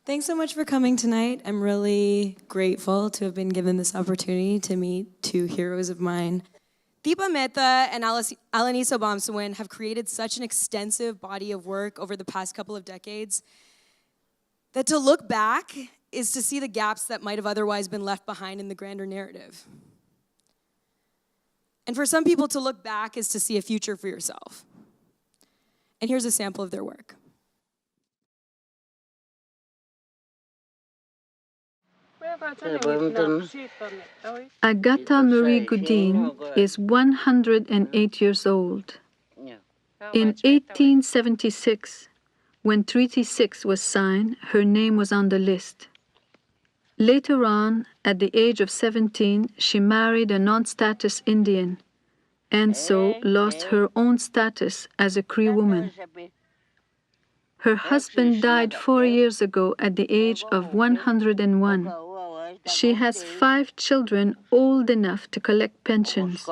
Thanks so much for coming tonight. I'm really grateful to have been given this opportunity to meet two heroes of mine. Deepa, Mehta, and Alanis Obomsawin have created such an extensive body of work over the past couple of decades that to look back is to see the gaps that might have otherwise been left behind in the grander narrative. And for some people, to look back is to see a future for yourself. And here's a sample of their work. Agatha Marie Goudin is 108 years old. In 1876, when Treaty 6 was signed, her name was on the list. Later on, at the age of 17, she married a non-status Indian, and so lost her own status as a Cree woman. Her husband died 4 years ago at the age of 101. She has 5 children old enough to collect pensions.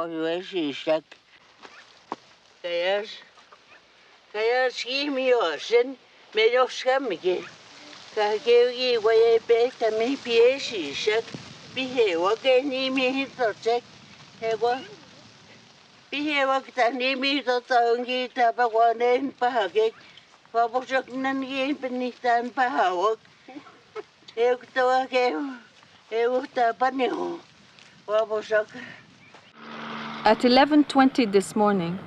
At 11:20 this morning,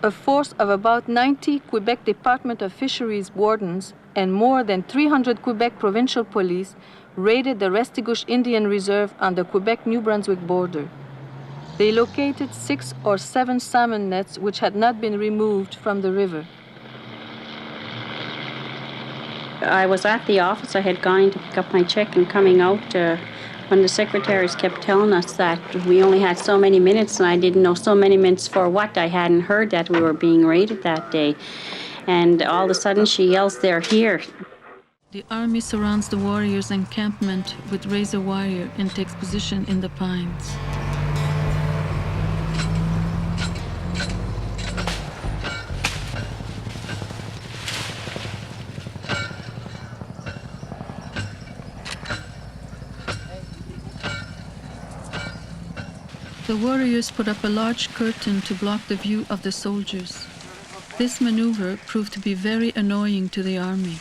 a force of about 90 Quebec Department of Fisheries wardens and more than 300 Quebec provincial police raided the Restigouche Indian Reserve on the Quebec-New Brunswick border. They located 6 or 7 salmon nets which had not been removed from the river. I was at the office. I had gone to pick up my check and coming out when the secretaries kept telling us that we only had so many minutes, and I didn't know so many minutes for what. I hadn't heard that we were being raided that day. And all of a sudden she yells, "They're here." The army surrounds the warriors' encampment with razor wire and takes position in the pines. The warriors put up a large curtain to block the view of the soldiers. This maneuver proved to be very annoying to the army.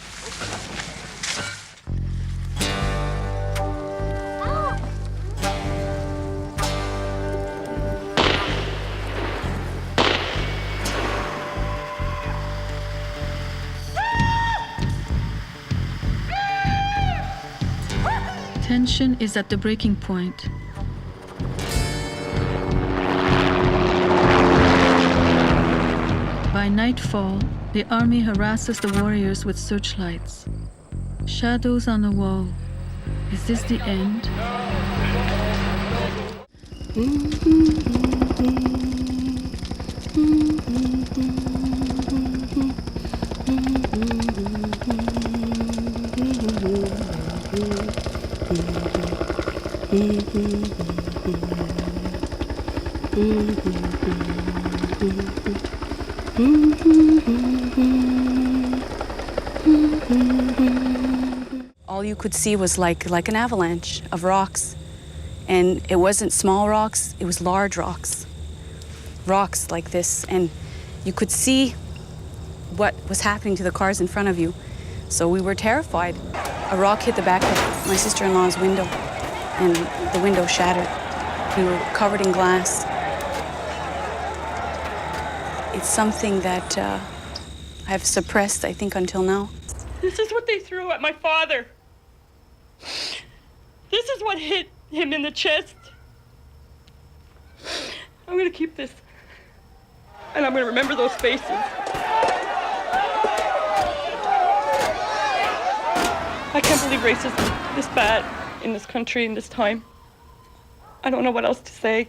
Tension is at the breaking point. By nightfall, the army harasses the warriors with searchlights. Shadows on the wall. Is this the end? All you could see was like an avalanche of rocks. And it wasn't small rocks, it was large rocks. Rocks like this. And you could see what was happening to the cars in front of you. So we were terrified. A rock hit the back of my sister-in-law's window, and the window shattered. We were covered in glass. It's something that I've suppressed, I think, until now. This is what they threw at my father. This is what hit him in the chest. I'm gonna keep this, and I'm gonna remember those faces. I can't believe racism is bad in this country in this time. I don't know what else to say.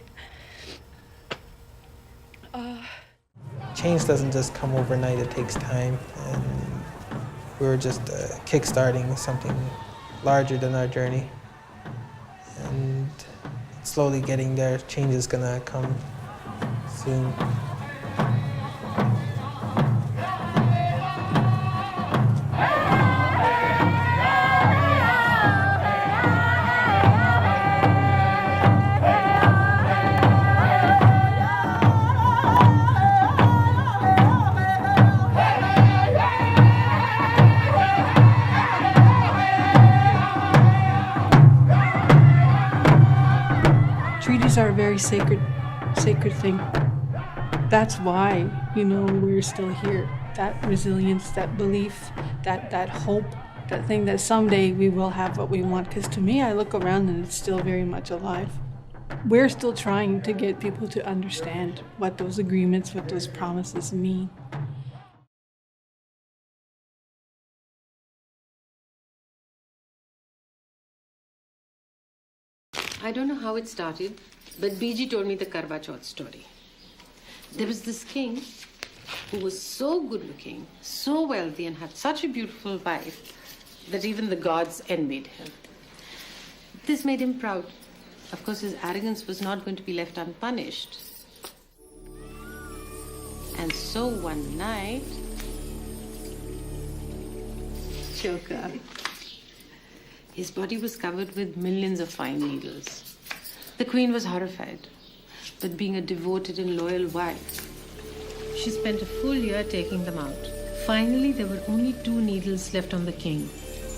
Change doesn't just come overnight, it takes time. And we were just kickstarting something larger than our journey. And slowly getting there, change is gonna come soon. Treaties are a very sacred thing. That's why, we're still here. That resilience, that belief, that hope, that thing that someday we will have what we want. Because to me, I look around and it's still very much alive. We're still trying to get people to understand what those agreements, what those promises mean. I don't know how it started, but BG told me the Karwa Chauth story. There was this king who was so good looking, so wealthy, and had such a beautiful wife that even the gods envied him. This made him proud. Of course, his arrogance was not going to be left unpunished. And so one night, Choka, his body was covered with millions of fine needles. The queen was horrified, but being a devoted and loyal wife, she spent a full year taking them out. Finally, there were only 2 needles left on the king,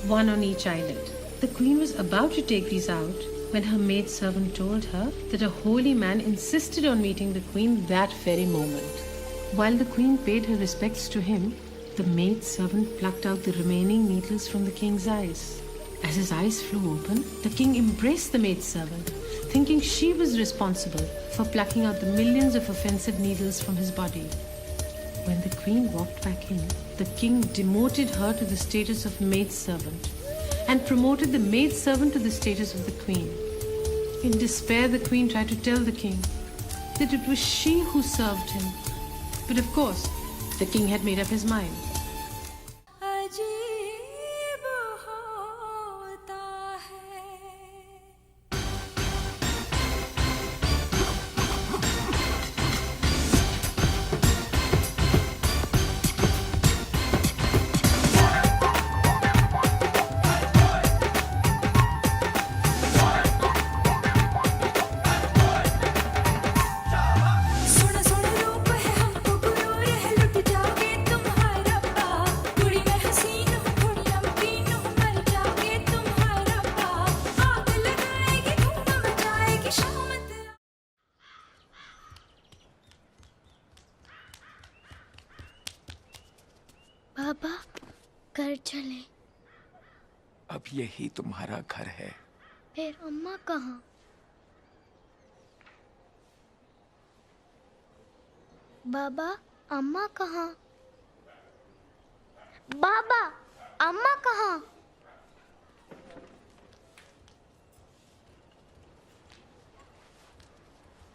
one on each eyelid. The queen was about to take these out when her maidservant told her that a holy man insisted on meeting the queen that very moment. While the queen paid her respects to him, the maidservant plucked out the remaining needles from the king's eyes. As his eyes flew open, the king embraced the maidservant, thinking she was responsible for plucking out the millions of offensive needles from his body. When the queen walked back in, the king demoted her to the status of maidservant and promoted the maidservant to the status of the queen. In despair, the queen tried to tell the king that it was she who served him. But of course, the king had made up his mind. पापा घर चले। अब यही तुम्हारा घर है। फिर अम्मा कहाँ? बाबा अम्मा कहाँ? बाबा अम्मा कहाँ?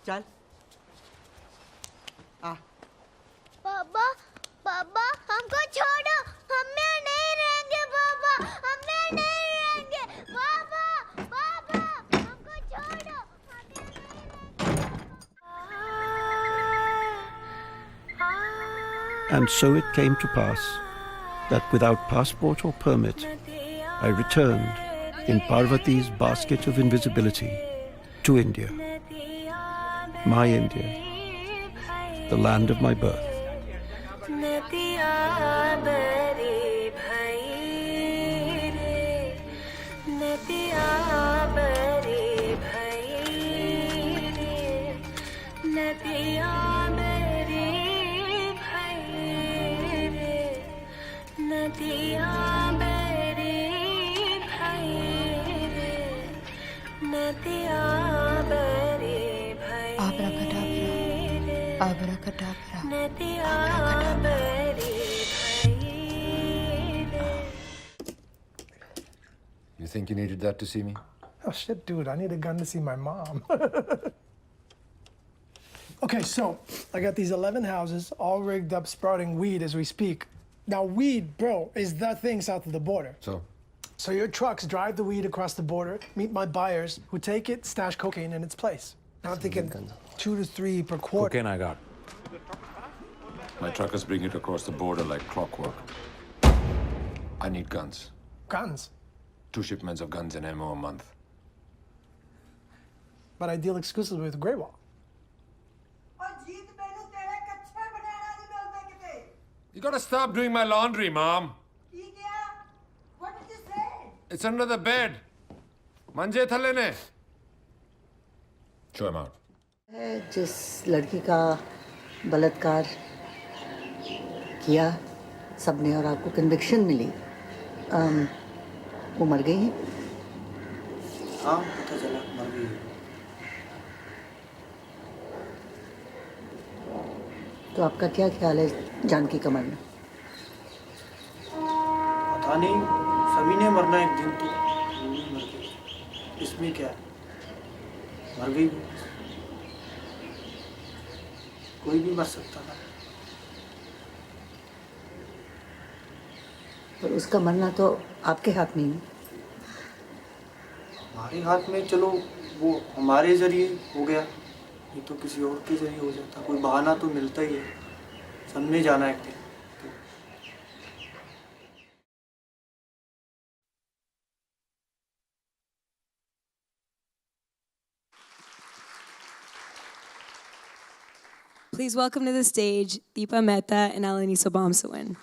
चल आ। बाबा बाबा हमको छोड़ो, हमें नहीं रहेंगे बाबा, हमें नहीं रहेंगे बाबा, बाबा हमको छोड़ो, हमें नहीं रहेंगे। And so it came to pass that without passport or permit, I returned in Parvati's basket of invisibility to India, my India, the land of my birth. You think you needed that to see me? Oh shit, dude, I need a gun to see my mom. Okay, so I got these 11 houses all rigged up sprouting weed as we speak. Now weed, bro, is the thing south of the border. So your trucks drive the weed across the border, meet my buyers who take it, stash cocaine in its place. Now I'm thinking 2 to 3 per quarter. Cocaine I got. My truckers bring it across the border like clockwork. I need guns. Guns? 2 shipments of guns and ammo a month. But I deal exclusively with Grey Wall. You gotta stop doing my laundry, Mom. What did you say? It's under the bed. Manje thale ne. Show him out. जिस लड़की का बलात्कार किया सबने और आपको conviction मिली, वो मर गई है? हाँ, पता चला मर गई है। तो आपका क्या ख्याल है जानकी कमल में? पता नहीं, सभी ने मरना एक दिन, तो वो भी मर गई। इसमें क्या है? मर गई वो। कोई भी मर सकता था। पर उसका मरना तो आपके हाथ में ही है। हमारे हाथ में, चलो वो हमारे जरिए हो गया, ये तो किसी और के जरिए हो जाता। कोई बहाना तो मिलता ही है, सबने जाना एक दिन। Please welcome to the stage Deepa, Mehta, and Alanis Obomsawin.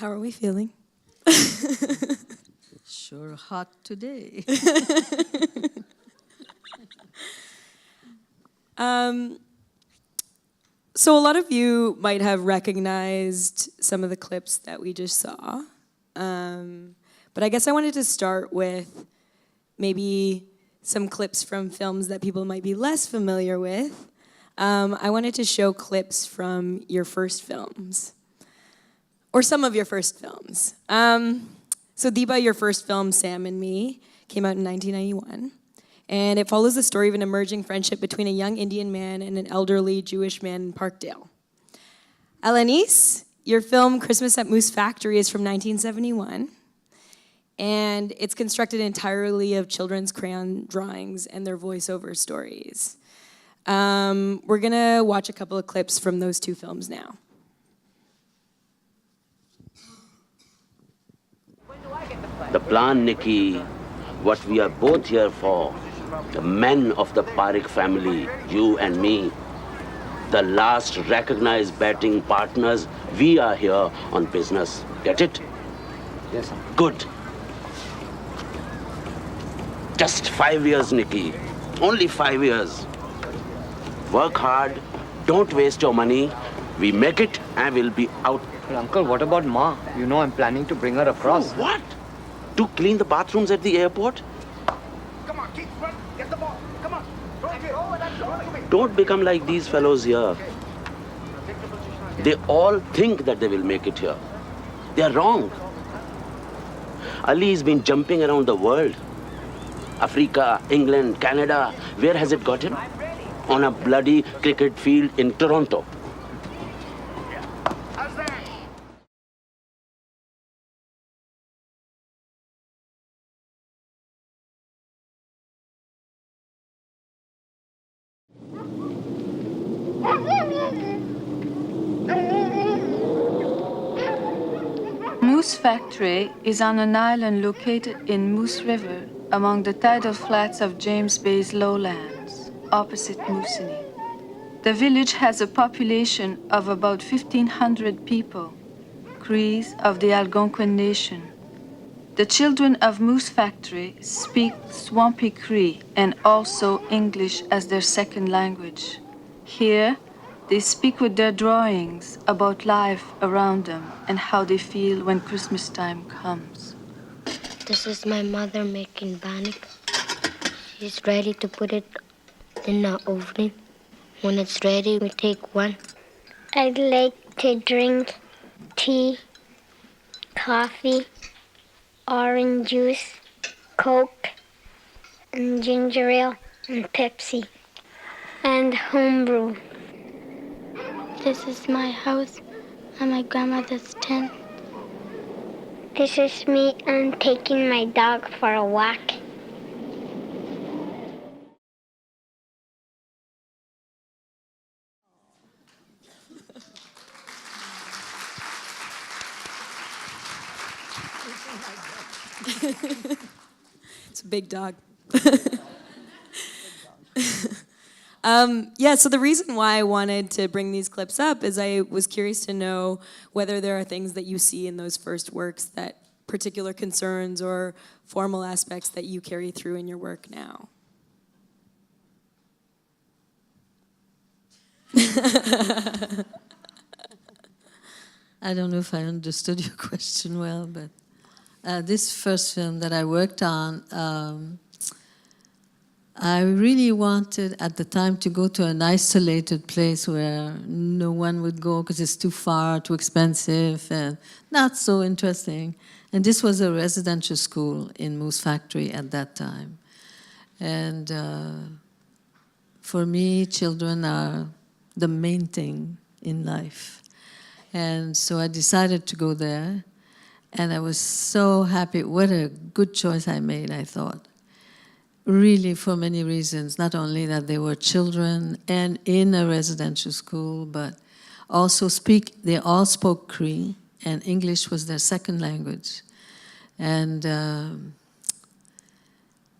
How are we feeling? Sure hot today. So a lot of you might have recognized some of the clips that we just saw. But I guess I wanted to start with maybe some clips from films that people might be less familiar with. I wanted to show clips from your first films. Or some of your first films. So Deepa, your first film, Sam and Me, came out in 1991. And it follows the story of an emerging friendship between a young Indian man and an elderly Jewish man in Parkdale. Alanis, your film, Christmas at Moose Factory, is from 1971. And it's constructed entirely of children's crayon drawings and their voiceover stories. We're gonna watch a couple of clips from those two films now. The plan, Nikki, what we are both here for, the men of the Parekh family, you and me, the last recognized betting partners, we are here on business. Get it? Yes, sir. Good. Just 5 years, Nikki. Only 5 years. Work hard, don't waste your money. We make it and we'll be out. But Uncle, what about Ma? You know I'm planning to bring her across. Oh, what? To clean the bathrooms at the airport? Come on, keep run. Get the ball. Come on. Don't become like these fellows here. They all think that they will make it here. They are wrong. Ali's been jumping around the world. Africa, England, Canada. Where has it got him? On a bloody cricket field in Toronto. Moose Factory is on an island located in Moose River among the tidal flats of James Bay's lowlands, opposite Moosonee. The village has a population of about 1,500 people, Crees of the Algonquin Nation. The children of Moose Factory speak Swampy Cree and also English as their second language. Here, they speak with their drawings about life around them and how they feel when Christmas time comes. This is my mother making bannock. She's ready to put it in the oven. When it's ready, we take one. I'd like to drink tea, coffee, orange juice, Coke, and ginger ale, and Pepsi, and homebrew. This is my house on my grandmother's tent. This is me taking my dog for a walk. It's a big dog. Yeah, so the reason why I wanted to bring these clips up is I was curious to know whether there are things that you see in those first works, that particular concerns or formal aspects that you carry through in your work now. I don't know if I understood your question well, but this first film that I worked on, I really wanted at the time to go to an isolated place where no one would go because it's too far, too expensive, and not so interesting. And this was a residential school in Moose Factory at that time. And for me, children are the main thing in life. And so I decided to go there. And I was so happy. What a good choice I made, I thought. Really, for many reasons. Not only that they were children and in a residential school, but also they all spoke Cree, and English was their second language. And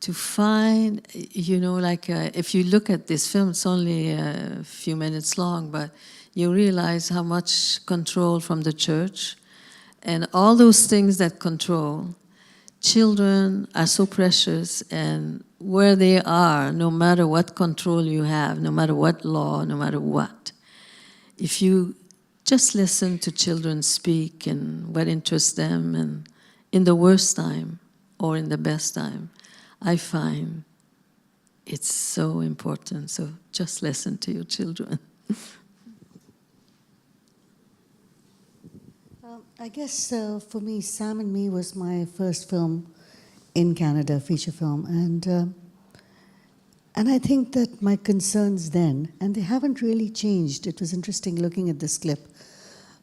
to find, you know, like if you look at this film, it's only a few minutes long, but you realize how much control from the church and all those things that control. Children are so precious, and where they are, no matter what control you have, no matter what law, no matter what, if you just listen to children speak and what interests them, and in the worst time or in the best time, I find it's so important. So just listen to your children. I guess for me, Sam and Me was my first film in Canada, feature film, and I think that my concerns then, and they haven't really changed. It was interesting looking at this clip,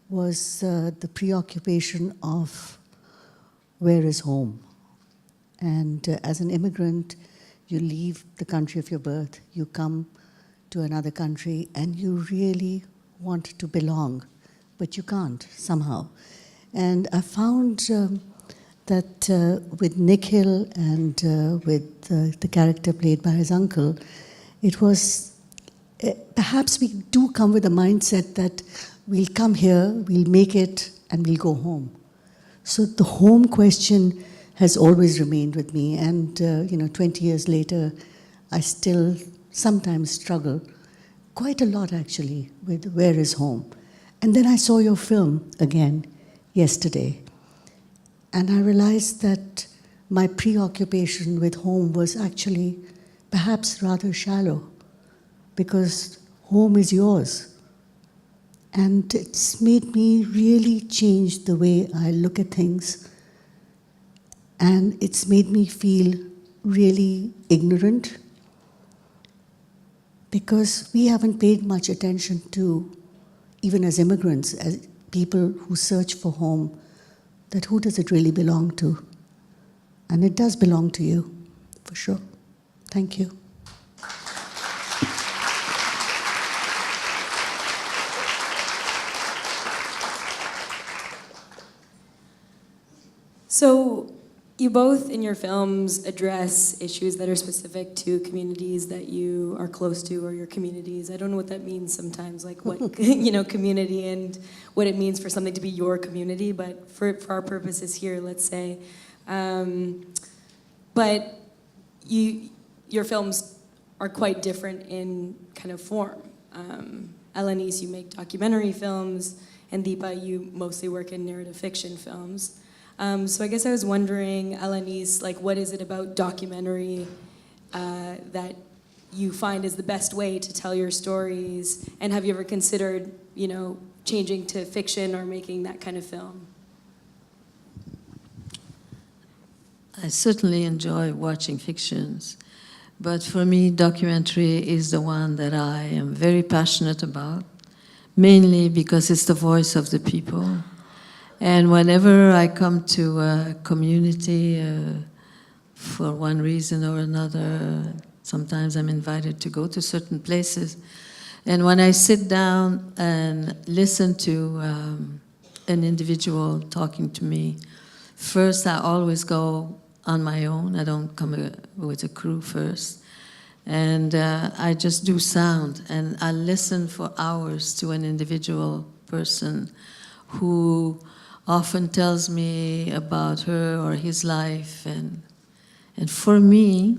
was the preoccupation of where is home, and as an immigrant, you leave the country of your birth, you come to another country, and you really want to belong, but you can't somehow. And I found that with Nikhil and with the character played by his uncle, it was, perhaps we do come with a mindset that we'll come here, we'll make it, and we'll go home. So the home question has always remained with me, and 20 years later, I still sometimes struggle, quite a lot actually, with where is home. And then I saw your film again yesterday, and I realized that my preoccupation with home was actually perhaps rather shallow, because home is yours. And it's made me really change the way I look at things, and it's made me feel really ignorant, because we haven't paid much attention to, even as immigrants, as people who search for home, that who does it really belong to? And it does belong to you, for sure. Thank you. So you both in your films address issues that are specific to communities that you are close to, or your communities. I don't know what that means sometimes, like what, community and what it means for something to be your community, but for our purposes here, let's say. But your films are quite different in kind of form. Alanis, you make documentary films, and Deepa, you mostly work in narrative fiction films. So I guess I was wondering, Alanis, like, what is it about documentary that you find is the best way to tell your stories? And have you ever considered, changing to fiction or making that kind of film? I certainly enjoy watching fictions, but for me, documentary is the one that I am very passionate about, mainly because it's the voice of the people. And whenever I come to a community for one reason or another, sometimes I'm invited to go to certain places. And when I sit down and listen to an individual talking to me, first I always go on my own. I don't come with a crew first. And I just do sound, and I listen for hours to an individual person who often tells me about her or his life. And for me,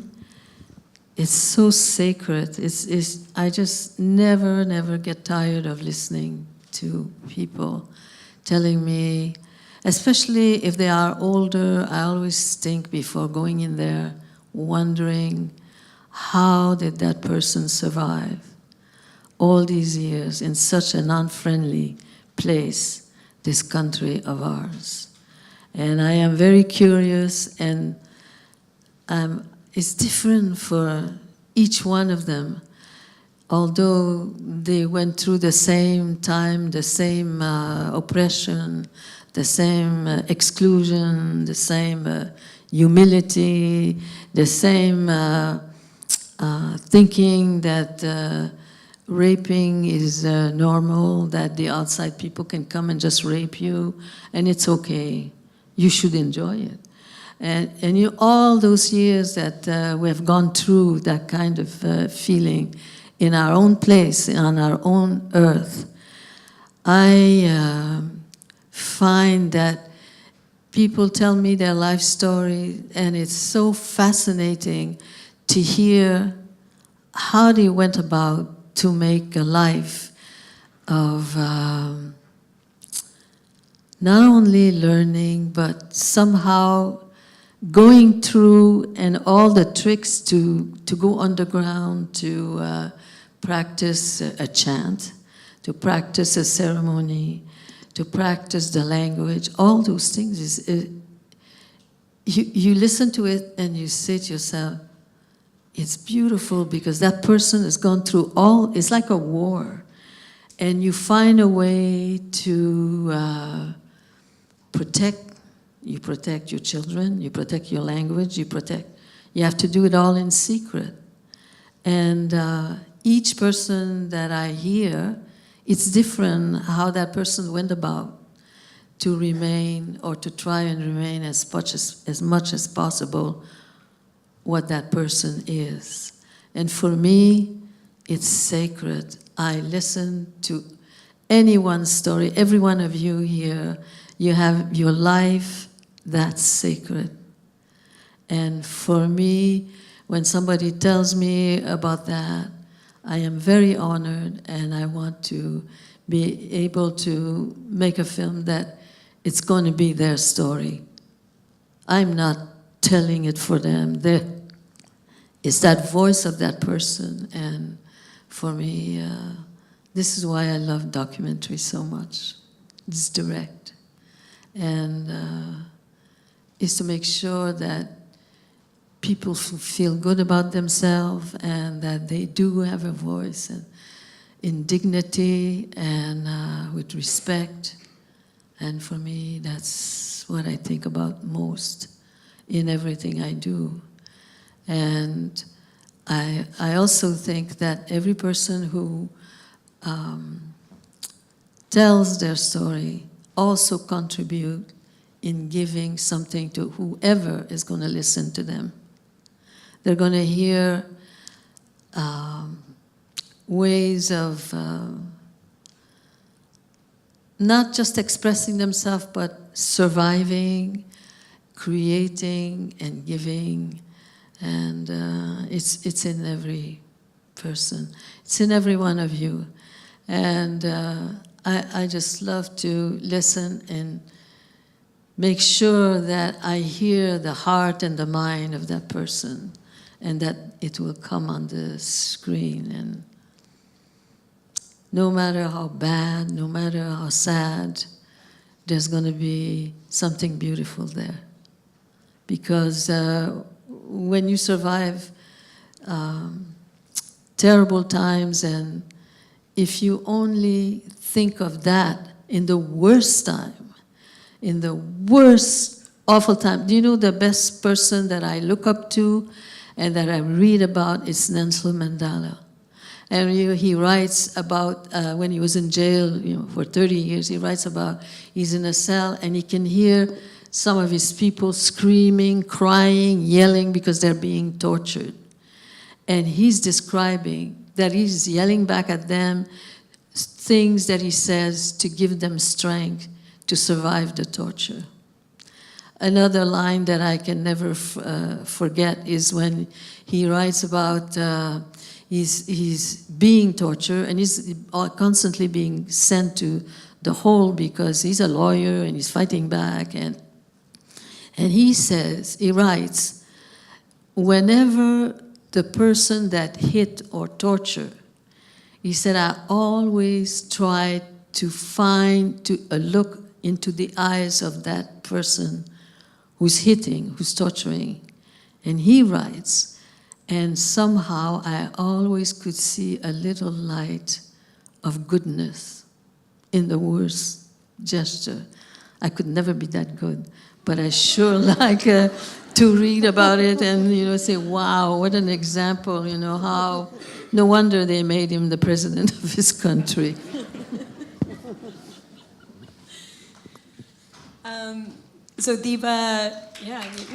it's so sacred. I just never get tired of listening to people telling me, especially if they are older. I always think before going in there, wondering, how did that person survive all these years in such an unfriendly place, this country of ours? And I am very curious, and it's different for each one of them. Although they went through the same time, the same oppression, the same exclusion, the same humility, the same thinking that raping is normal, that the outside people can come and just rape you, and it's okay. You should enjoy it. And all those years that we have gone through that kind of feeling in our own place, on our own earth, I find that people tell me their life story, and it's so fascinating to hear how they went about to make a life of not only learning, but somehow going through, and all the tricks to go underground, to practice a chant, to practice a ceremony, to practice the language. All those things, you listen to it and you say to yourself, it's beautiful, because that person has gone through it's like a war. And you find a way to protect. You protect your children, you protect your language, you have to do it all in secret. And each person that I hear, it's different how that person went about to remain, or to try and remain as much as possible what that person is. And for me, it's sacred. I listen to anyone's story. Every one of you here, you have your life that's sacred. And for me, when somebody tells me about that, I am very honored, and I want to be able to make a film that it's going to be their story. I'm not telling it for them. It's that voice of that person. And for me, this is why I love documentaries so much. It's direct. And is to make sure that people feel good about themselves, and that they do have a voice, and in dignity and with respect. And for me, that's what I think about most in everything I do. And I also think that every person who tells their story also contribute in giving something to whoever is going to listen to them. They're going to hear ways of not just expressing themselves, but surviving, creating, and giving. And it's in every person. It's in every one of you. And I just love to listen and make sure that I hear the heart and the mind of that person, and that it will come on the screen. And no matter how bad, no matter how sad, there's going to be something beautiful there. Because when you survive terrible times, and if you only think of that in the worst time, in the worst, awful time. Do you know the best person that I look up to and that I read about is Nelson Mandela? And he writes about when he was in jail, for 30 years. He writes about he's in a cell and he can hear some of his people screaming, crying, yelling because they're being tortured. And he's describing that he's yelling back at them things that he says to give them strength to survive the torture. Another line that I can never forget is when he writes about he's being tortured and he's constantly being sent to the hole because he's a lawyer and he's fighting back. And he says, he writes, whenever the person that hit or tortured, he said, I always try to look into the eyes of that person who's hitting, who's torturing. And he writes, and somehow I always could see a little light of goodness in the worst gesture. I could never be that good, but I sure like to read about it and say, wow, what an example, how, no wonder they made him the president of his country. So Deepa, yeah, I mean.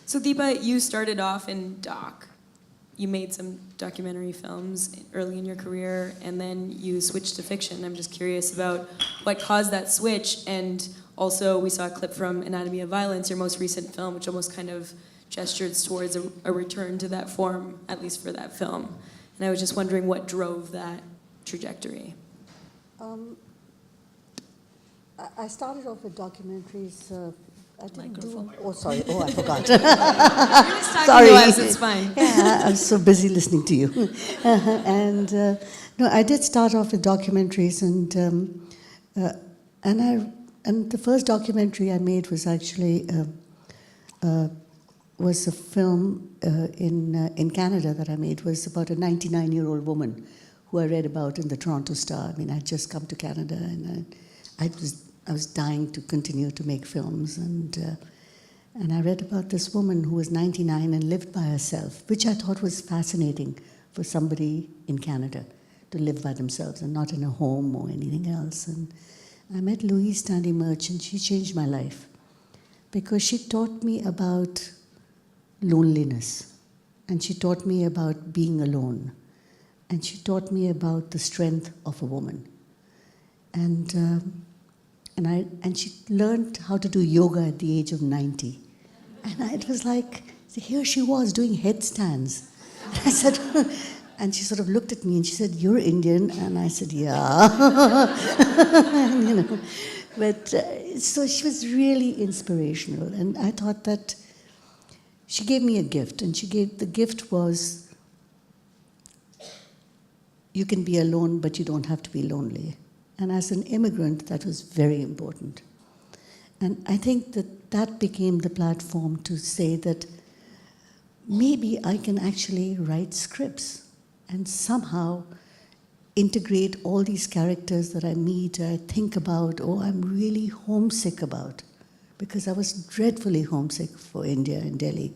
So Deepa, you started off in doc. You made some documentary films early in your career, and then you switched to fiction. I'm just curious about what caused that switch, and also we saw a clip from Anatomy of Violence, your most recent film, which almost kind of gestures towards a return to that form, at least for that film. And I was just wondering what drove that trajectory. I started off with documentaries. I didn't do. Oh, sorry. Oh, I forgot. You're just talking to us, it's fine. Yeah, I was so busy listening to you. No, I did start off with documentaries, and the first documentary I made was actually was a film in Canada that I made. Was about a 99-year-old woman who I read about in the Toronto Star. I mean, I'd just come to Canada, and I was dying to continue to make films, and I read about this woman who was 99 and lived by herself, which I thought was fascinating for somebody in Canada to live by themselves and not in a home or anything else. And I met Louise Tandy Murch, and she changed my life because she taught me about loneliness, and she taught me about being alone, and she taught me about the strength of a woman. And she learned how to do yoga at the age of 90. And it was like, here she was doing headstands. And I said, and she sort of looked at me and she said, "You're Indian?" And I said, "Yeah." and, but so she was really inspirational. And I thought that she gave me a gift. And the gift was, you can be alone, but you don't have to be lonely. And as an immigrant, that was very important. And I think that became the platform to say that maybe I can actually write scripts and somehow integrate all these characters that I meet, I think about, or I'm really homesick about, because I was dreadfully homesick for India and Delhi,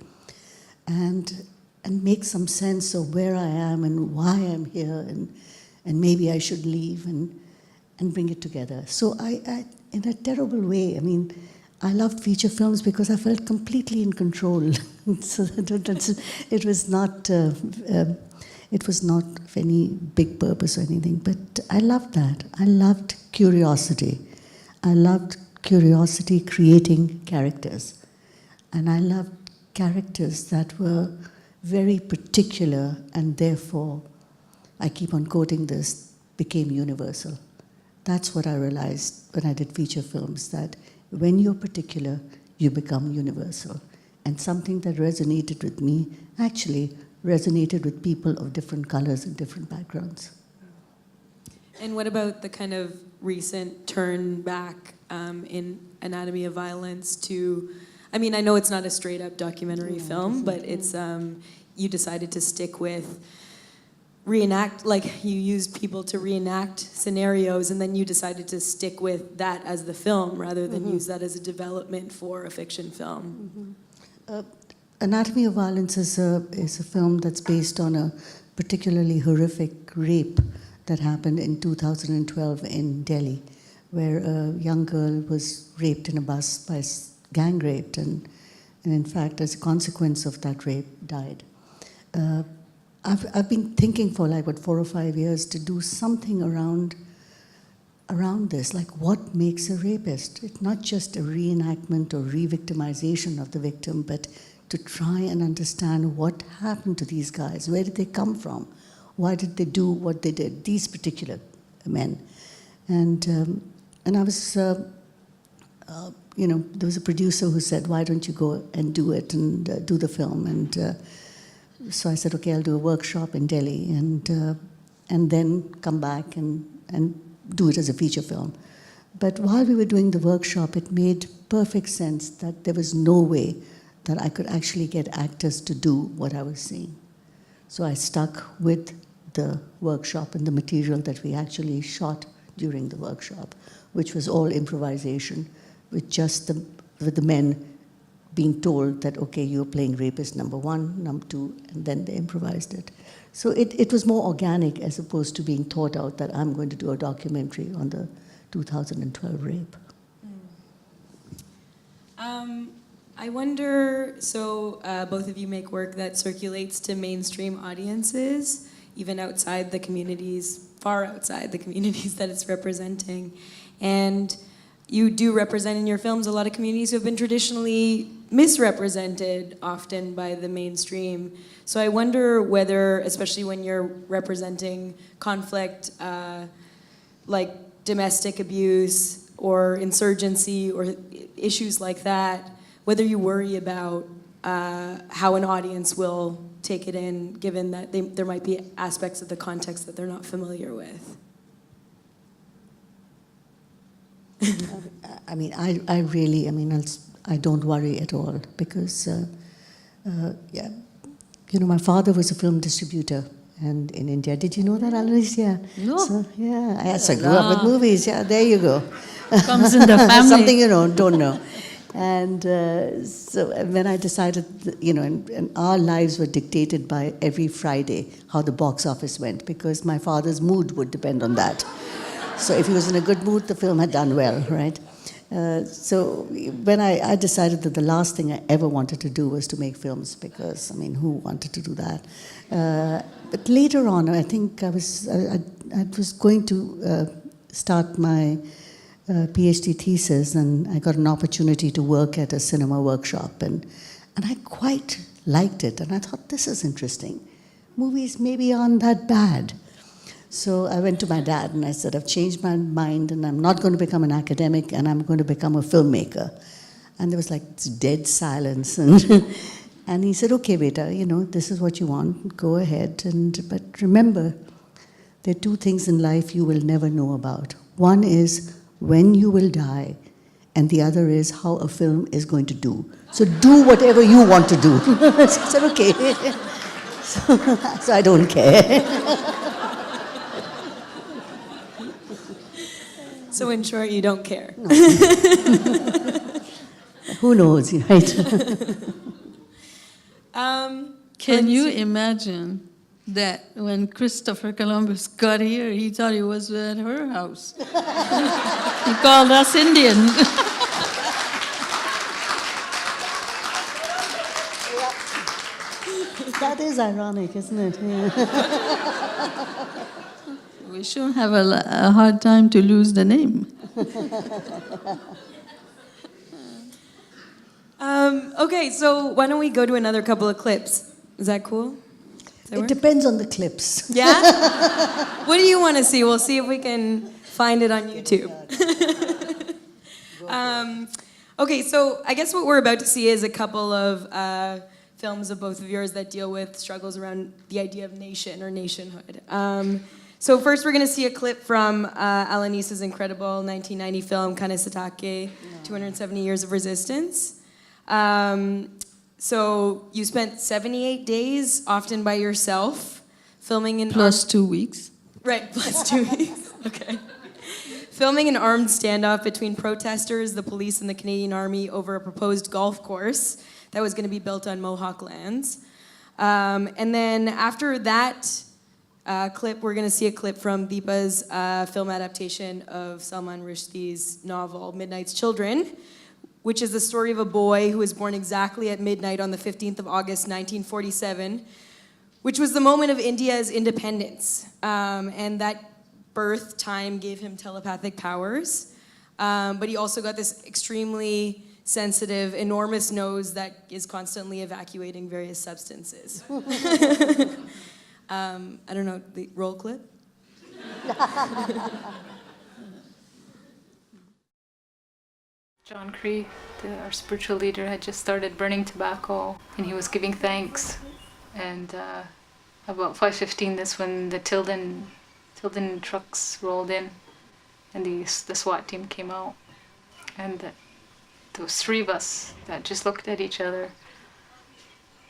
and make some sense of where I am and why I'm here, and maybe I should leave, and bring it together. So I, in a terrible way, I mean, I loved feature films because I felt completely in control. So it was not of any big purpose or anything, but I loved that. I loved curiosity. I loved curiosity creating characters. And I loved characters that were very particular and therefore, I keep on quoting this, became universal. That's what I realized when I did feature films, that when you're particular, you become universal. And something that resonated with me actually resonated with people of different colors and different backgrounds. And what about the kind of recent turn back in Anatomy of Violence to, I mean, I know it's not a straight up documentary film, but it's, you decided to stick with reenact, like you used people to reenact scenarios, and then you decided to stick with that as the film rather than use that as a development for a fiction film. Anatomy of Violence is a film that's based on a particularly horrific rape that happened in 2012 in Delhi, where a young girl was raped in a bus by gang raped, and in fact, as a consequence of that rape, died. I've been thinking for like 4 or 5 years to do something around this, like what makes a rapist? It's not just a reenactment or re-victimization of the victim, but to try and understand what happened to these guys. Where did they come from? Why did they do what they did, these particular men? And I was, there was a producer who said, why don't you go and do it and do the film? And so I said, okay, I'll do a workshop in Delhi and then come back and do it as a feature film. But while we were doing the workshop, it made perfect sense that there was no way that I could actually get actors to do what I was seeing. So I stuck with the workshop and the material that we actually shot during the workshop, which was all improvisation, with just with the men being told that, okay, you're playing rapist number 1, number 2, and then they improvised it. So it was more organic as opposed to being thought out that I'm going to do a documentary on the 2012 rape. I wonder, so both of you make work that circulates to mainstream audiences, even outside the communities, far outside the communities that it's representing. And you do represent in your films a lot of communities who have been traditionally misrepresented often by the mainstream. So I wonder whether, especially when you're representing conflict like domestic abuse or insurgency or issues like that, whether you worry about how an audience will take it in, given that there might be aspects of the context that they're not familiar with. I mean, I don't worry at all because, my father was a film distributor and in India. Did you know that, Alanis? Yeah. No. So, yeah, I grew up with movies. Yeah, there you go. Comes in the family. Something you don't know. And so when I decided, and our lives were dictated by every Friday how the box office went, because my father's mood would depend on that. So if he was in a good mood, the film had done well, right? So when I decided that the last thing I ever wanted to do was to make films, because, who wanted to do that? But later on, I think I was going to start my PhD thesis, and I got an opportunity to work at a cinema workshop, and I quite liked it, and I thought, this is interesting. Movies maybe aren't that bad. So I went to my dad and I said, I've changed my mind and I'm not going to become an academic and I'm going to become a filmmaker. And there was like this dead silence. And he said, okay, Beta, this is what you want, go ahead. But remember, there are 2 things in life you will never know about. One is when you will die, and the other is how a film is going to do. So do whatever you want to do. So I said, okay. So I don't care. So in short, you don't care. No. Who knows, right? Can you imagine that when Christopher Columbus got here, he thought he was at her house? He called us Indian. That is ironic, isn't it? Yeah. We sure have a hard time to lose the name. Okay, so why don't we go to another couple of clips? Is that cool? It depends on the clips. Yeah? What do you want to see? We'll see if we can find it on YouTube. Okay, so I guess what we're about to see is a couple of films of both of yours that deal with struggles around the idea of nation or nationhood. So first we're going to see a clip from Alanis's incredible 1990 film, Kanesatake, 270 Years of Resistance. So you spent 78 days, often by yourself, filming in Plus 2 weeks. Right, plus 2 weeks. Okay. Filming an armed standoff between protesters, the police, and the Canadian Army over a proposed golf course that was going to be built on Mohawk lands. And then after that clip, we're going to see a clip from Deepa's film adaptation of Salman Rushdie's novel, Midnight's Children, which is the story of a boy who was born exactly at midnight on the 15th of August, 1947, which was the moment of India's independence. And that birth time gave him telepathic powers. But he also got this extremely sensitive, enormous nose that is constantly evacuating various substances. I don't know, the roll clip? John Cree, our spiritual leader, had just started burning tobacco, and he was giving thanks. And about 5:15, that's when the Tilden trucks rolled in, and the SWAT team came out. And there was 3 of us that just looked at each other.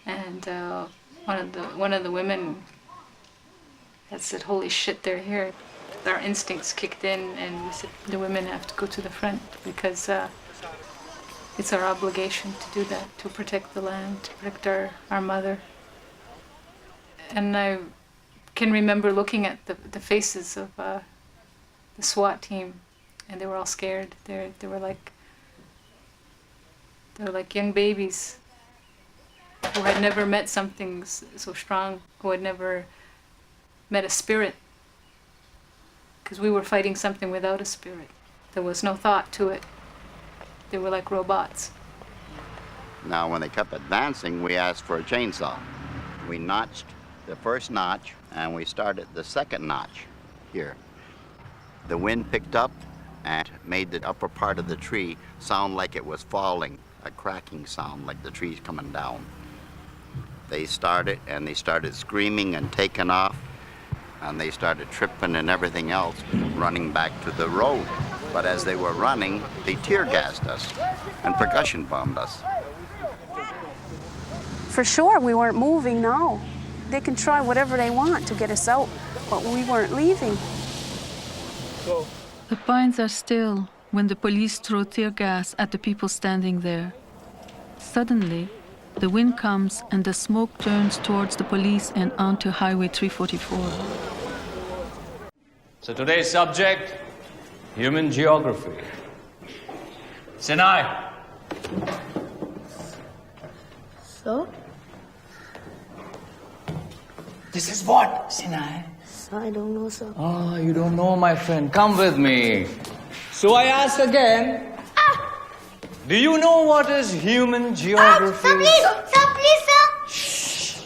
And one of the women had said, "Holy shit, they're here." Our instincts kicked in, and we said, "The women have to go to the front because it's our obligation to do that, to protect the land, to protect our mother." And I can remember looking at the faces of the SWAT team, and they were all scared. They were like young babies who had never met something so strong, who had never met a spirit, because we were fighting something without a spirit. There was no thought to it. They were like robots. Now, when they kept advancing, we asked for a chainsaw. We notched the first notch, and we started the second notch here. The wind picked up and made the upper part of the tree sound like it was falling, a cracking sound like the tree's coming down. They started screaming and taking off, and they started tripping and everything else, running back to the road. But as they were running, they tear gassed us and percussion bombed us. For sure, we weren't moving, no. They can try whatever they want to get us out, but we weren't leaving. The pines are still when the police throw tear gas at the people standing there. Suddenly, the wind comes and the smoke turns towards the police and onto Highway 344. So today's subject, human geography. Sinai. So? This is what, Sinai? I don't know, sir. Oh, you don't know, my friend. Come with me. So I ask again. Do you know what is human geography? Sir, please! Sir, please, sir! Shh.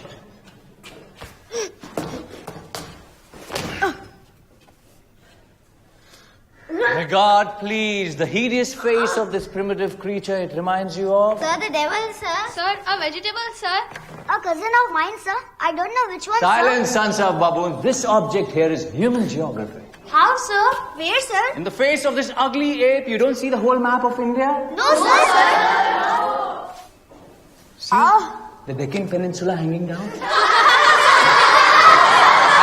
May God please, the hideous face of this primitive creature it reminds you of? Sir, the devil, sir. Sir, a vegetable, sir. A cousin of mine, sir. I don't know which one, Silence, sir. sons of baboons. This object here is human geography. How, sir? Where, sir? In the face of this ugly ape, you don't see the whole map of India? No, sir. See? The Deccan Peninsula hanging down?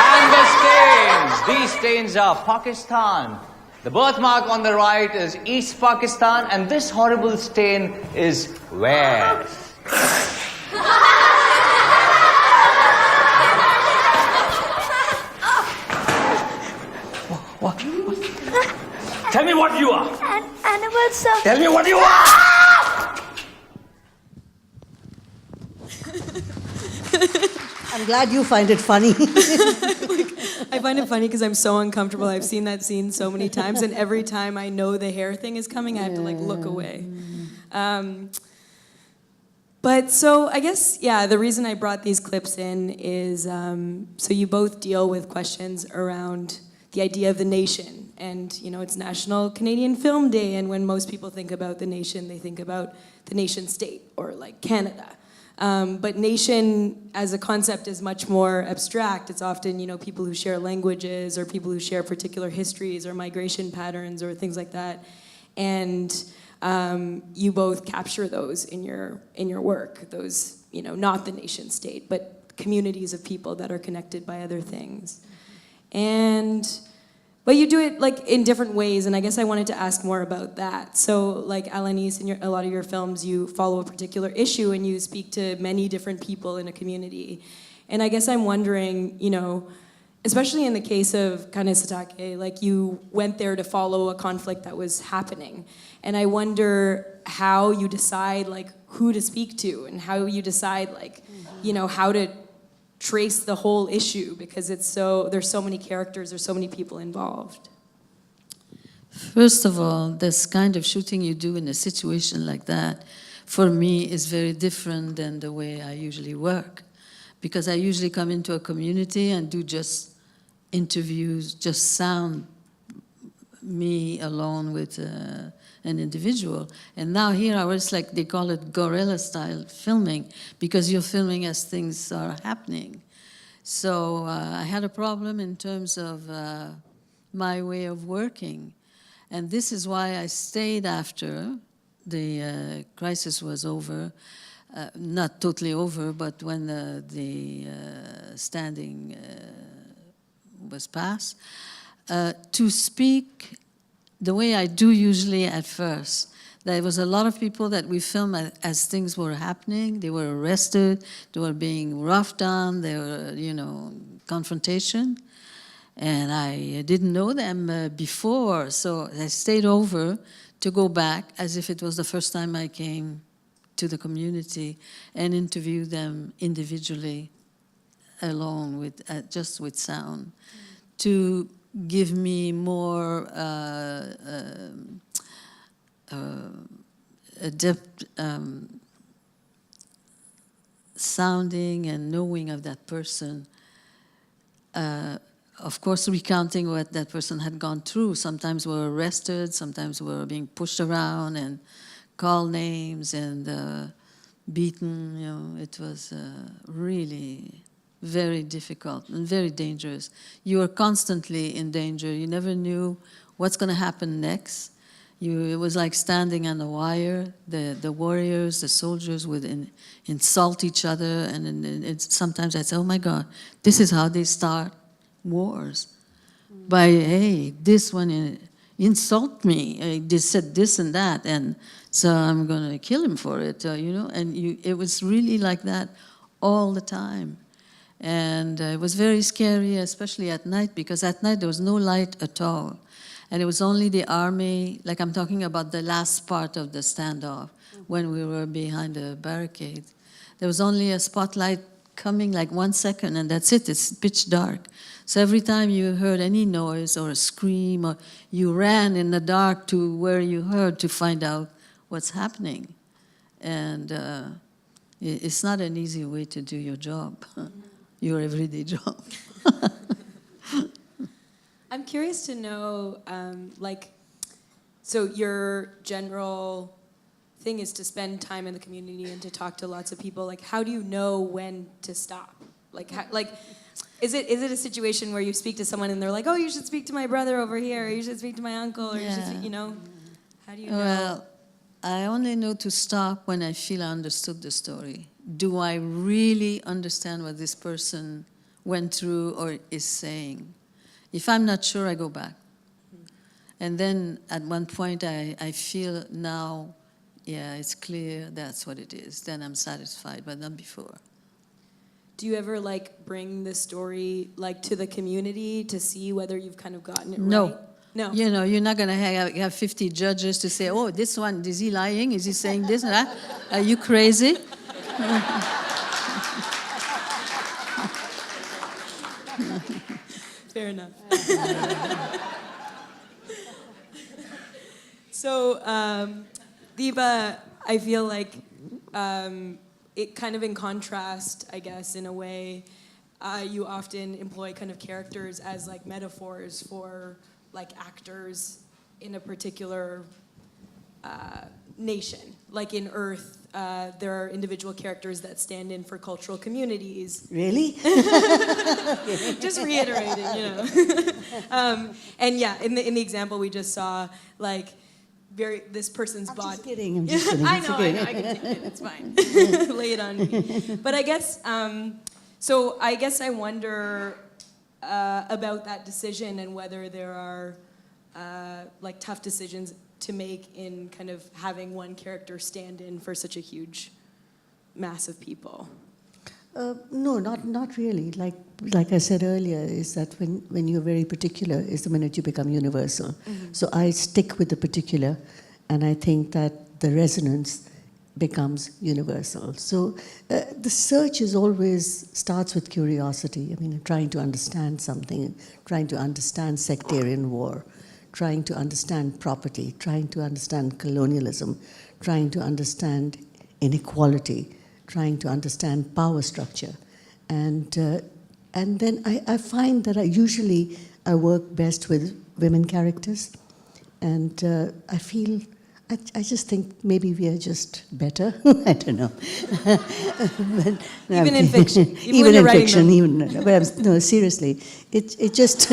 And the stains. These stains are Pakistan. The birthmark on the right is East Pakistan, and this horrible stain is where? What? Tell me what you are. An animal, sir. Tell me what you are. I'm glad you find it funny. I find it funny because I'm so uncomfortable. I've seen that scene so many times, and every time I know the hair thing is coming, I have to look away. But so I guess, the reason I brought these clips in is so you both deal with questions around the idea of the nation. And, it's National Canadian Film Day, and when most people think about the nation, they think about the nation state, or like Canada. But nation as a concept is much more abstract. It's often, people who share languages, or people who share particular histories or migration patterns or things like that. And you both capture those in your work, those, not the nation state, but communities of people that are connected by other things. But you do it like in different ways, and I guess I wanted to ask more about that. So like Alanis, in a lot of your films, you follow a particular issue and you speak to many different people in a community. And I guess I'm wondering, you know, especially in the case of Kanesatake, like you went there to follow a conflict that was happening. And I wonder how you decide like who to speak to and how you decide like, you know, how to trace the whole issue, because there's so many characters, there's so many people involved. First of all, this kind of shooting you do in a situation like that, for me, is very different than the way I usually work. Because I usually come into a community and do just interviews, just sound me alone with an individual. And now here I was like, they call it guerrilla style filming, because you're filming as things are happening. So I had a problem in terms of my way of working. And this is why I stayed after the crisis was over. Not totally over, but when the standing was passed, to speak the way I do usually at first. There was a lot of people that we filmed as things were happening. They were arrested, they were being roughed on, they were, you know, confrontation. And I didn't know them before, so I stayed over to go back as if it was the first time I came to the community and interview them individually, alone with just with sound, to give me more adept sounding and knowing of that person. Of course, recounting what that person had gone through. Sometimes we were arrested, sometimes we were being pushed around and called names and beaten. You know, it was really very difficult and very dangerous. You were constantly in danger. You never knew what's going to happen next. It was like standing on the wire. The warriors, the soldiers would insult each other, and sometimes I'd say, oh my God, this is how they start wars. By, hey, this one insult me, they said this and that, and so I'm going to kill him for it, you know, and it was really like that all the time. And it was very scary, especially at night, because at night there was no light at all. And it was only the army, like I'm talking about the last part of the standoff, when we were behind the barricade. There was only a spotlight coming like 1 second, and that's it, it's pitch dark. So every time you heard any noise or a scream, or you ran in the dark to where you heard to find out what's happening. And it's not an easy way to do your job, your everyday job. I'm curious to know, so your general thing is to spend time in the community and to talk to lots of people. Like, how do you know when to stop? Is it a situation where you speak to someone and they're like, oh, you should speak to my brother over here, or you should speak to my uncle, or you should speak, you know? How do you know? Well, I only know to stop when I feel I understood the story. Do I really understand what this person went through or is saying? If I'm not sure, I go back. And then at one point I feel now, yeah, it's clear that's what it is. Then I'm satisfied, but not before. Do you ever bring the story to the community to see whether you've kind of gotten it No. right? No. You know, you're not going to have 50 judges to say, oh, this one, is he lying? Is he saying this and that? Are you crazy? Fair enough. So, Deepa, I feel like it kind of in contrast, I guess, in a way, you often employ kind of characters as metaphors for actors in a particular nation. Like in Earth, there are individual characters that stand in for cultural communities. Really? Just reiterating, you know. And yeah, in the example we just saw, this person's body. I'm just kidding. I'm just kidding. I know, I can take it. It's fine. Lay it on me. But I guess, So I guess I wonder about that decision and whether there are like tough decisions to make in kind of having one character stand in for such a huge mass of people. No, not really. Like I said earlier, is that when you're very particular is the minute you become universal. Mm-hmm. So I stick with the particular, and I think that the resonance becomes universal. So the search is always starts with curiosity. I mean, trying to understand something, trying to understand sectarian war, trying to understand property, trying to understand colonialism, trying to understand inequality, trying to understand power structure. And then I find that I work best with women characters. And I feel, I just think maybe we are just better. I don't know. But, Even in fiction. Even in fiction. No, seriously. It just...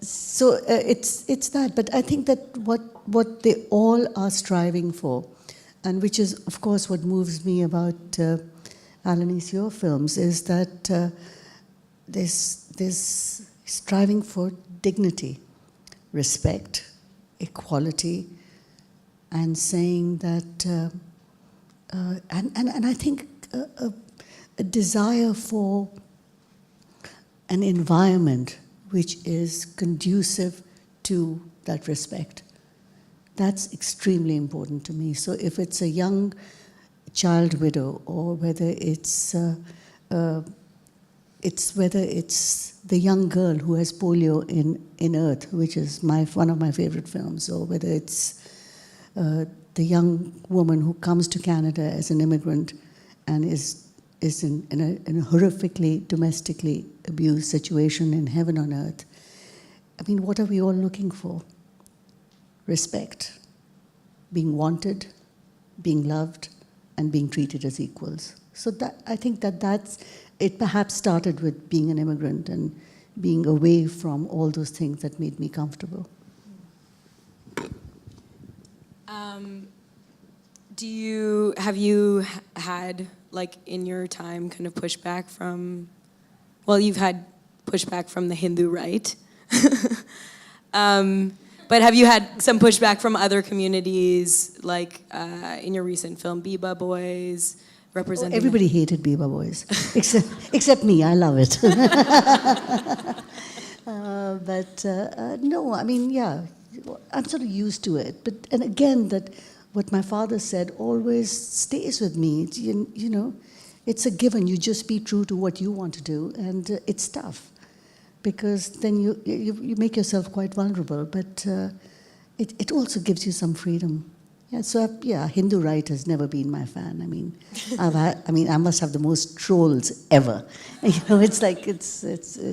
So it's that, but I think that what they all are striving for, and which is of course what moves me about Alanis, your films, is that there's striving for dignity, respect, equality, and saying that, and I think a desire for an environment which is conducive to that respect. That's extremely important to me. So if it's a young child widow, or whether it's the young girl who has polio in Earth, which is one of my favorite films, or whether it's the young woman who comes to Canada as an immigrant and is in a horrifically domestically abused situation in heaven on earth. I mean, what are we all looking for? Respect, being wanted, being loved, and being treated as equals. So that I think that's it. Perhaps started with being an immigrant and being away from all those things that made me comfortable. Have you had, like, in your time, kind of pushback from, well, you've had pushback from the Hindu right, but have you had some pushback from other communities, like in your recent film, Biba Boys, representing... Everybody hated Biba Boys, except me. I love it. No, I mean, yeah, I'm sort of used to it. And again, that what my father said always stays with me. You know, it's a given. You just be true to what you want to do, and it's tough, because then you make yourself quite vulnerable. But it also gives you some freedom. Yeah. So Hindu right has never been my fan. I mean, I must have the most trolls ever. You know, it's like it's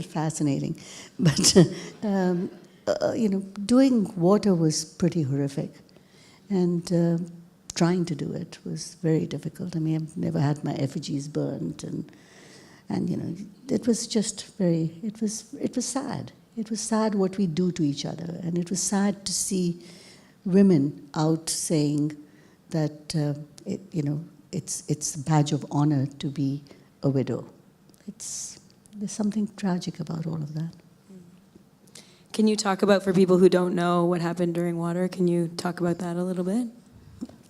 fascinating. But you know, doing water was pretty horrific. And trying to do it was very difficult. I mean, I've never had my effigies burnt, and you know, it was just very. It was sad. It was sad what we do to each other, and it was sad to see women out saying that you know, it's a badge of honor to be a widow. There's something tragic about all of that. Can you talk about, for people who don't know what happened during water, can you talk about that a little bit?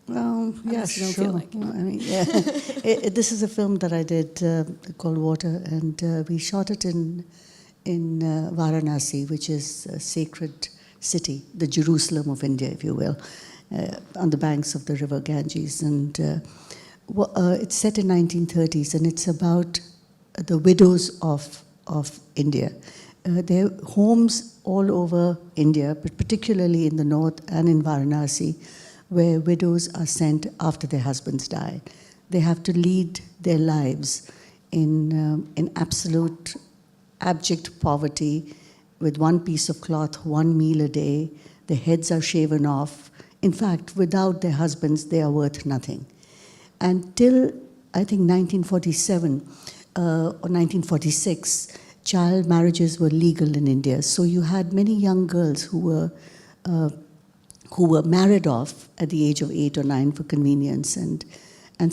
Well, yeah, sure. Like well, I mean, yeah. This is a film that I did called Water, and we shot it in Varanasi, which is a sacred city, the Jerusalem of India, if you will, on the banks of the river Ganges. And it's set in 1930s, and it's about the widows of India. There are homes all over India, but particularly in the north and in Varanasi, where widows are sent after their husbands die. They have to lead their lives in absolute abject poverty, with one piece of cloth, one meal a day. Their heads are shaven off. In fact, without their husbands, they are worth nothing. Until, I think, 1947 or 1946, child marriages were legal in India. So you had many young girls who who were married off at the age of 8 or 9 for convenience, and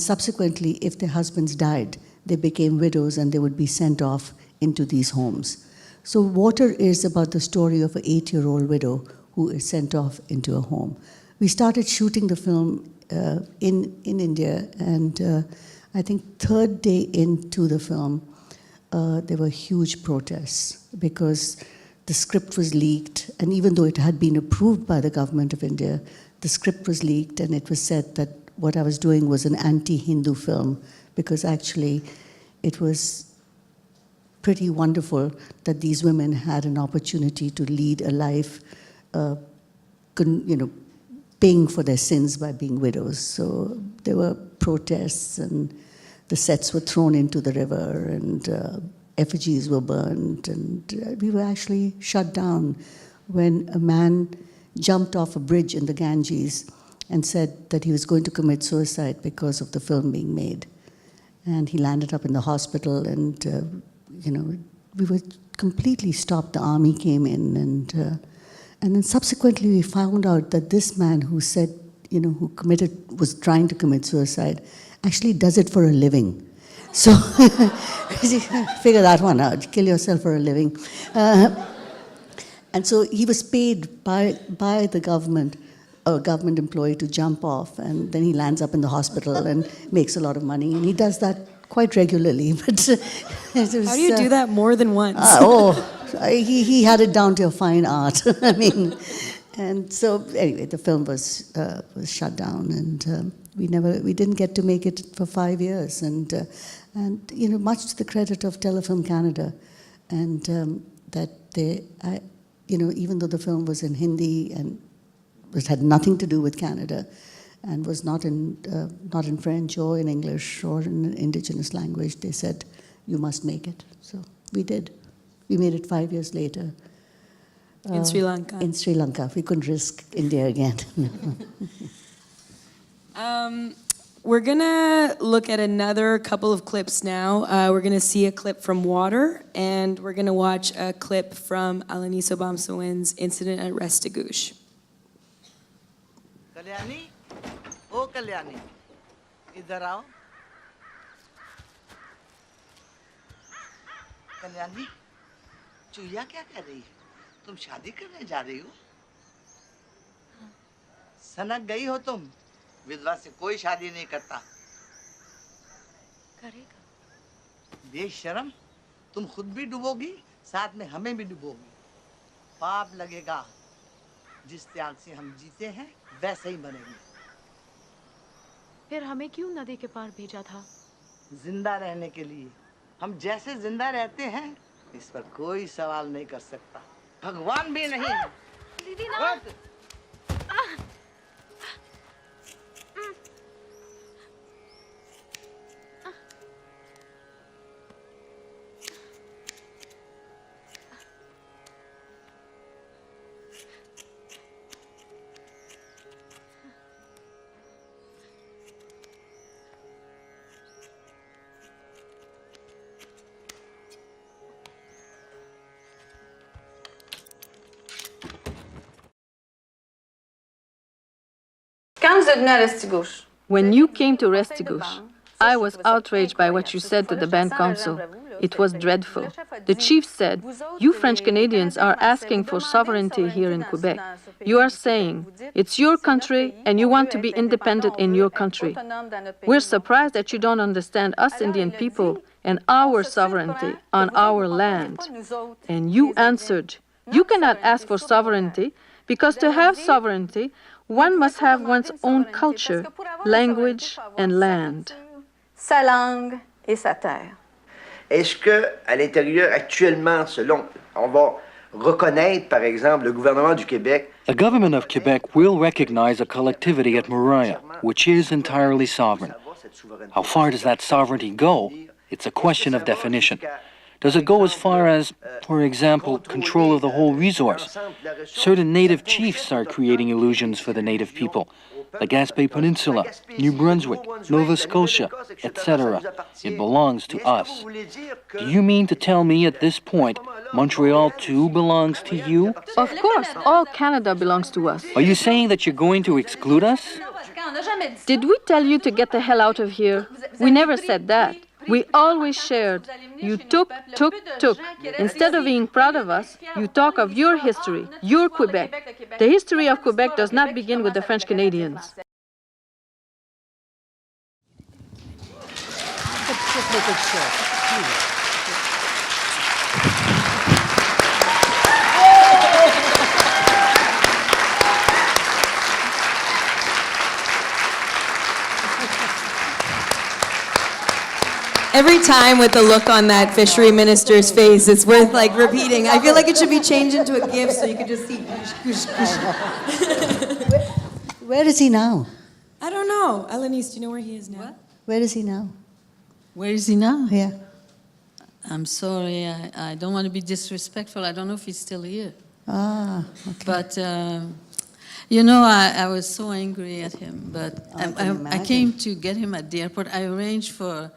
subsequently, if their husbands died, they became widows and they would be sent off into these homes. So Water is about the story of an 8-year-old widow who is sent off into a home. We started shooting the film in India, and I think third day into the film, there were huge protests because the script was leaked, and even though it had been approved by the government of India, the script was leaked, and it was said that what I was doing was an anti-Hindu film, because actually it was pretty wonderful that these women had an opportunity to lead a life, paying for their sins by being widows. So there were protests, and the sets were thrown into the river, and effigies were burned, and we were actually shut down when a man jumped off a bridge in the Ganges and said that he was going to commit suicide because of the film being made. And he landed up in the hospital, and we were completely stopped. The army came in, and then subsequently we found out that this man who said, who was trying to commit suicide, actually does it for a living. So figure that one out, kill yourself for a living. And so he was paid by the government, a government employee, to jump off, and then he lands up in the hospital and makes a lot of money, and he does that quite regularly. But how do you do that more than once? He had it down to a fine art. I mean, and so anyway, the film was shut down, and we didn't get to make it for 5 years, and much to the credit of Telefilm Canada, and that they, even though the film was in Hindi and it had nothing to do with Canada, and was not in French or in English or in an indigenous language, they said, you must make it. So we did. We made it 5 years later. In Sri Lanka. In Sri Lanka. We couldn't risk India again. We're going to look at another couple of clips now. We're going to see a clip from Water, and we're going to watch a clip from Alanis Obomsawin's incident at Restigouche. Kalyani ओ कल्याणी इधर आओ कल्याणी चूहिया क्या कर रही है तुम शादी करने जा रही हो सनक गई हो तुम विधवा से कोई शादी नहीं करता करेगा बेशरम तुम खुद भी डूबोगी साथ में हमें भी डूबोगी पाप लगेगा जिस त्याग से हम जीते हैं वैसे ही बनेंगे फिर हमें क्यों नदी के पार भेजा था जिंदा रहने के लिए हम जैसे जिंदा रहते हैं इस पर कोई सवाल नहीं कर सकता भगवान भी नहीं दीदी ना When you came to Restigouche, I was outraged by what you said to the band council. It was dreadful. The chief said, you French Canadians are asking for sovereignty here in Quebec. You are saying, it's your country and you want to be independent in your country. We're surprised that you don't understand us Indian people and our sovereignty on our land. And you answered, you cannot ask for sovereignty because to have sovereignty, one must have one's own culture, language, and land. Sa langue et sa terre. Est-ce que, à l'intérieur, actuellement, selon, on va reconnaître, par exemple, le gouvernement du Québec? The government of Quebec will recognize a collectivity at Moriah, which is entirely sovereign. How far does that sovereignty go? It's a question of definition. Does it go as far as, for example, control of the whole resource? Certain native chiefs are creating illusions for the native people. The Gaspé Peninsula, New Brunswick, Nova Scotia, etc. It belongs to us. Do you mean to tell me at this point Montreal too belongs to you? Of course, all Canada belongs to us. Are you saying that you're going to exclude us? Did we tell you to get the hell out of here? We never said that. We always shared. You took. Instead of being proud of us, you talk of your history, your Quebec. The history of Quebec does not begin with the French Canadians. Just make it short, please. Every time with the look on that fishery minister's face, it's worth like repeating. I feel like it should be changed into a GIF so you could just see. Where is he now? I don't know. Alanis, do you know where he is now? What? Where is he now? Where is he now? Yeah. I'm sorry, I don't want to be disrespectful. I don't know if he's still here. Ah, okay. But, you know, I was so angry at him. But I came to get him at the airport. I arranged to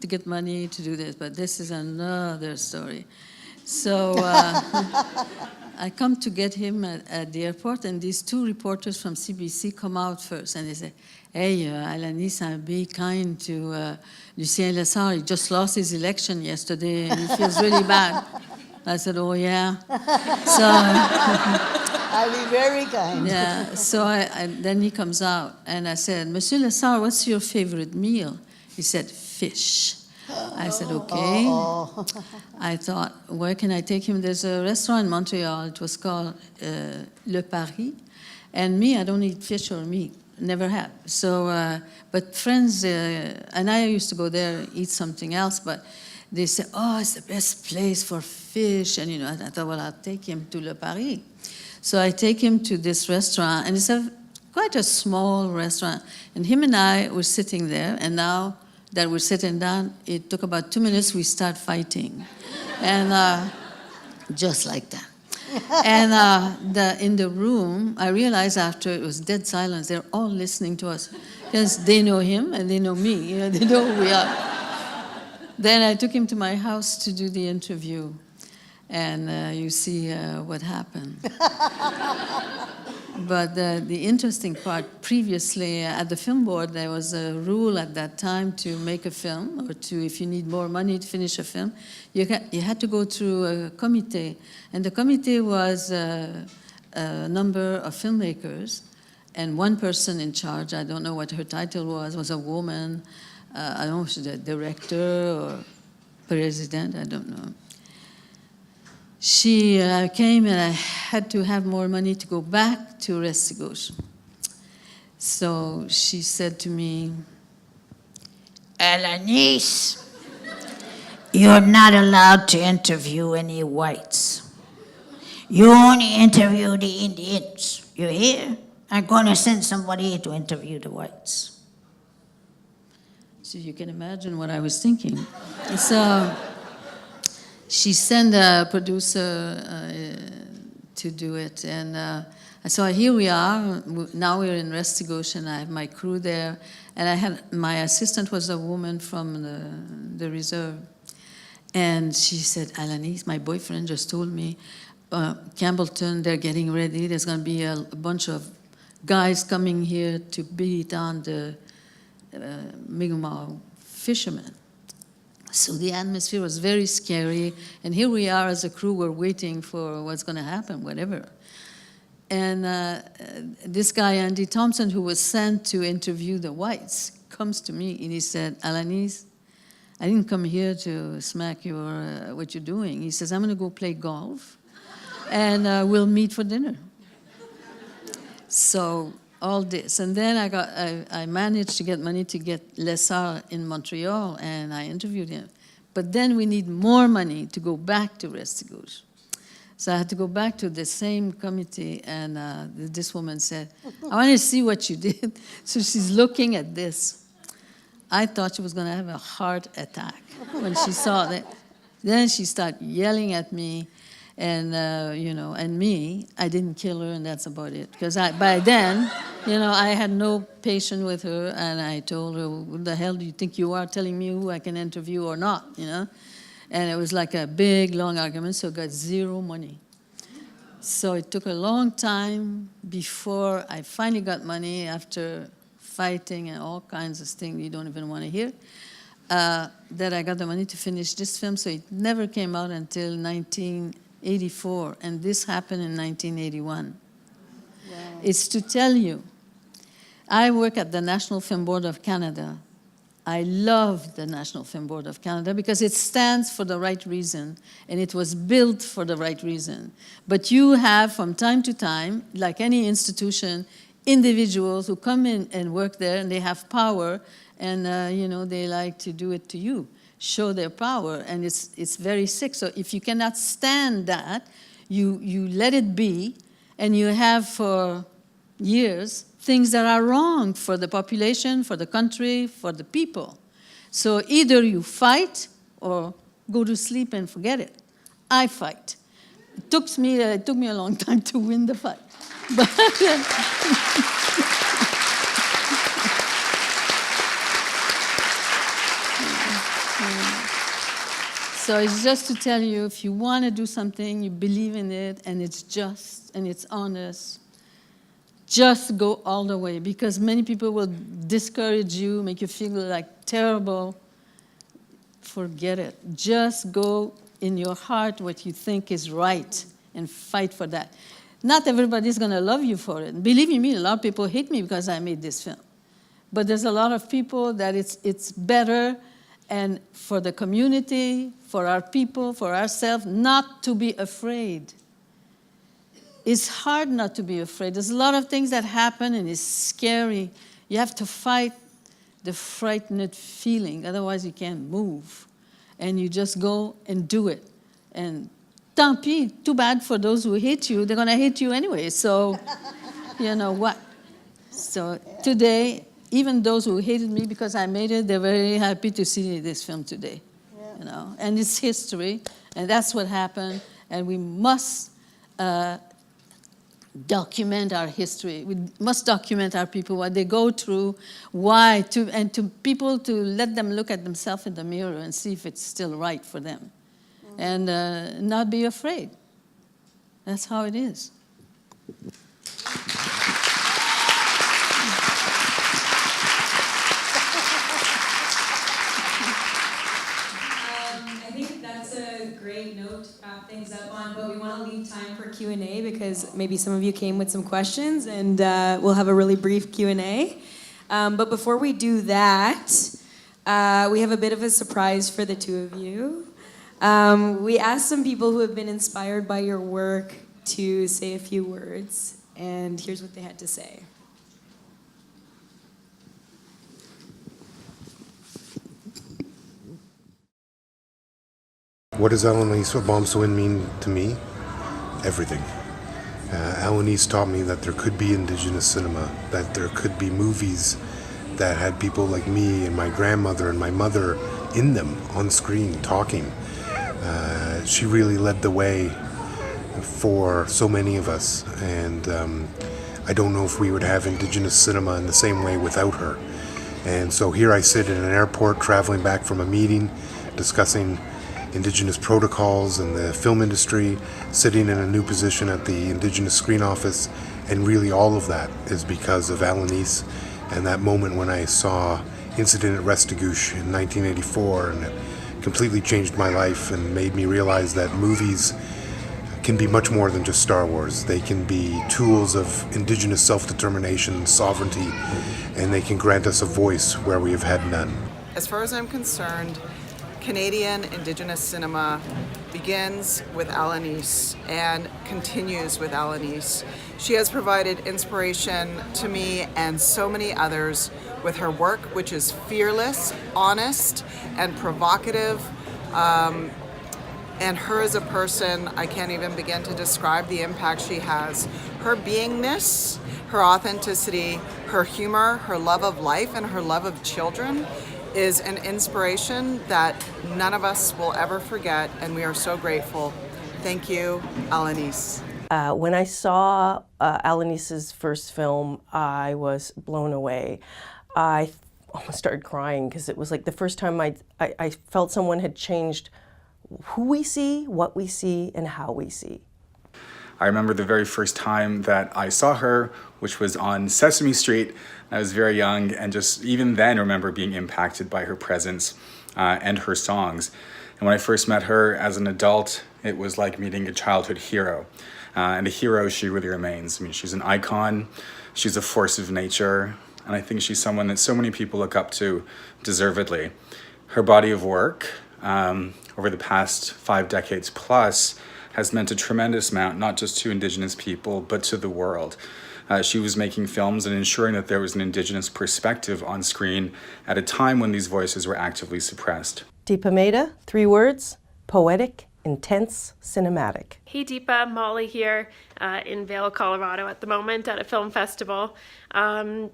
get money to do this, but this is another story. So I come to get him at the airport, and these two reporters from CBC come out first, and they say, hey, Alanis, be kind to Lucien Lessard. He just lost his election yesterday, and he feels really bad. I said, oh, yeah. So I'll be very kind. yeah, so then he comes out, and I said, Monsieur Lessard, what's your favorite meal? He said, fish. I said, okay. I thought, where can I take him? There's a restaurant in Montreal. It was called Le Paris. And me, I don't eat fish or meat. Never have. So, but friends, and I used to go there and eat something else, but they said, oh, it's the best place for fish. And, you know, I thought, well, I'll take him to Le Paris. So I take him to this restaurant, and it's quite a small restaurant. And him and I were sitting there, and now that we're sitting down, it took about 2 minutes, we start fighting. And just like that. And in the room, I realized after it was dead silence, they're all listening to us. Because they know him and they know me, you know, they know who we are. Then I took him to my house to do the interview. And you see what happened. But the interesting part, previously at the film board, there was a rule at that time to make a film, or if you need more money to finish a film, you had to go through a committee. And the committee was a number of filmmakers, and one person in charge, I don't know what her title was a woman, I don't know if she's a director or president, I don't know. She came, and I had to have more money to go back to Restigouche. So she said to me, Alanis, you're not allowed to interview any whites. You only interview the Indians. You hear? I'm going to send somebody to interview the whites. So you can imagine what I was thinking. So she sent a producer to do it. And so here we are. Now we're in Restigouche, and I have my crew there. And I had my assistant was a woman from the reserve. And she said, Alanis, my boyfriend just told me, Campbellton, they're getting ready. There's going to be a bunch of guys coming here to beat on the Mi'kmaq fishermen. So the atmosphere was very scary, and here we are as a crew, we're waiting for what's going to happen, whatever. And this guy, Andy Thompson, who was sent to interview the whites, comes to me and he said, Alanis, I didn't come here to smack you or what you're doing. He says, I'm going to go play golf, and we'll meet for dinner. So all this, and then I managed to get money to get Lessard in Montreal, and I interviewed him. But then we need more money to go back to Restigouche. So I had to go back to the same committee, and this woman said, I want to see what you did. So she's looking at this. I thought she was going to have a heart attack when she saw that. Then she started yelling at me. And, you know, and me, I didn't kill her, and that's about it. Because by then, you know, I had no patience with her, and I told her, who the hell do you think you are telling me who I can interview or not, you know? And it was like a big, long argument, so I got zero money. So it took a long time before I finally got money after fighting and all kinds of things you don't even want to hear, that I got the money to finish this film. So it never came out until 1984, and this happened in 1981. Wow. It's to tell you, I work at the National Film Board of Canada. I love the National Film Board of Canada because it stands for the right reason, and it was built for the right reason. But you have, from time to time, like any institution, individuals who come in and work there, and they have power, and they like to do it to you, show their power, and it's very sick. So if you cannot stand that, you let it be, and you have for years things that are wrong for the population, for the country, for the people. So either you fight or go to sleep and forget it. I fight. It took me a long time to win the fight. But so it's just to tell you, if you want to do something, you believe in it, and it's just, and it's honest, just go all the way, because many people will discourage you, make you feel like terrible. Forget it. Just go in your heart what you think is right and fight for that. Not everybody's going to love you for it. Believe me, a lot of people hate me because I made this film. But there's a lot of people that it's better, and for the community, for our people, for ourselves, not to be afraid. It's hard not to be afraid. There's a lot of things that happen, and it's scary. You have to fight the frightened feeling, otherwise you can't move. And you just go and do it. And tant pis, too bad for those who hate you. They're going to hate you anyway, so you know what. So today, even those who hated me because I made it, they're very happy to see this film today. Yeah. And it's history, and that's what happened, and we must document our history. We must document our people, what they go through, why, and to people to let them look at themselves in the mirror and see if it's still right for them. And not be afraid. That's how it is. I think that's a great note to wrap things up on, but we want to leave time for Q&A because maybe some of you came with some questions, and we'll have a really brief Q&A. But before we do that, we have a bit of a surprise for the two of you. We asked some people who have been inspired by your work to say a few words, and here's what they had to say. What does Alanis Obomsawin mean to me? Everything. Alanis taught me that there could be Indigenous cinema, that there could be movies that had people like me and my grandmother and my mother in them on screen talking. She really led the way for so many of us, and I don't know if we would have Indigenous cinema in the same way without her. And so here I sit in an airport traveling back from a meeting discussing Indigenous protocols in the film industry, sitting in a new position at the Indigenous Screen Office, and really all of that is because of Alanis and that moment when I saw Incident at Restigouche in 1984, and it completely changed my life and made me realize that movies can be much more than just Star Wars. They can be tools of Indigenous self-determination, sovereignty, and they can grant us a voice where we have had none. As far as I'm concerned, Canadian Indigenous cinema begins with Alanis and continues with Alanis. She has provided inspiration to me and so many others with her work, which is fearless, honest, and provocative. And her as a person, I can't even begin to describe the impact she has. Her beingness, her authenticity, her humor, her love of life, and her love of children is an inspiration that none of us will ever forget, and we are so grateful. Thank you, Alanis. When I saw Alanis's first film, I was blown away. I almost started crying because it was like the first time I felt someone had changed who we see, what we see, and how we see. I remember the very first time that I saw her, which was on Sesame Street. I was very young, and just even then remember being impacted by her presence and her songs. And when I first met her as an adult, it was like meeting a childhood hero. And a hero she really remains. I mean, she's an icon, she's a force of nature, and I think she's someone that so many people look up to deservedly. Her body of work over the past 5 decades plus has meant a tremendous amount, not just to Indigenous people, but to the world. She was making films and ensuring that there was an Indigenous perspective on screen at a time when these voices were actively suppressed. Deepa Mehta, 3 words: poetic, intense, cinematic. Hey Deepa, Molly here in Vail, Colorado at the moment at a film festival.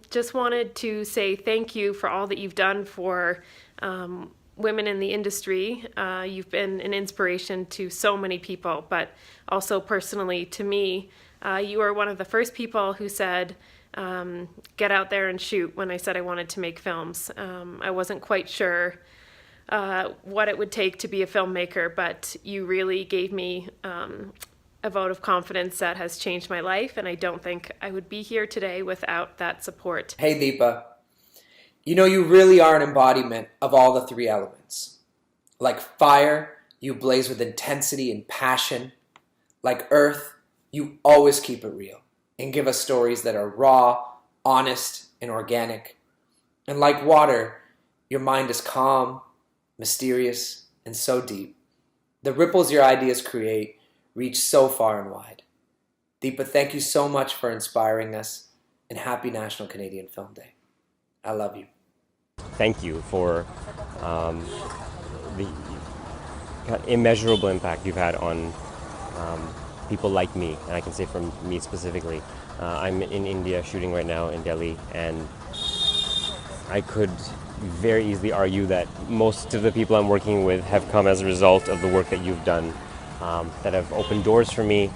Just wanted to say thank you for all that you've done for women in the industry. You've been an inspiration to so many people, but also personally to me. You were one of the first people who said, get out there and shoot when I said I wanted to make films. I wasn't quite sure what it would take to be a filmmaker, but you really gave me a vote of confidence that has changed my life, and I don't think I would be here today without that support. Hey Deepa, you know you really are an embodiment of all the 3 elements. Like fire, you blaze with intensity and passion. Like earth, you always keep it real and give us stories that are raw, honest, and organic. And like water, your mind is calm, mysterious, and so deep. The ripples your ideas create reach so far and wide. Deepa, thank you so much for inspiring us, and happy National Canadian Film Day. I love you. Thank you for the immeasurable impact you've had on people like me, and I can say for me specifically. I'm in India shooting right now in Delhi, and I could very easily argue that most of the people I'm working with have come as a result of the work that you've done, that have opened doors for me,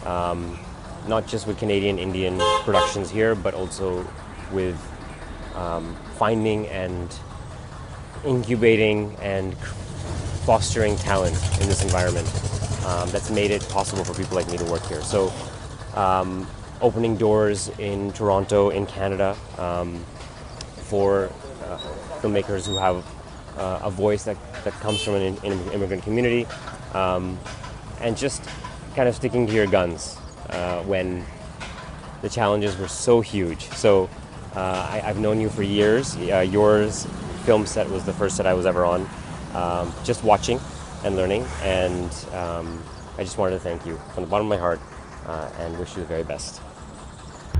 not just with Canadian Indian productions here, but also with finding and incubating and fostering talent in this environment that's made it possible for people like me to work here. So opening doors in Toronto, in Canada, for filmmakers who have a voice that comes from an immigrant community, and just kind of sticking to your guns when the challenges were so huge. So I've known you for years. Yours film set was the first set I was ever on, just watching and learning, and I just wanted to thank you from the bottom of my heart and wish you the very best.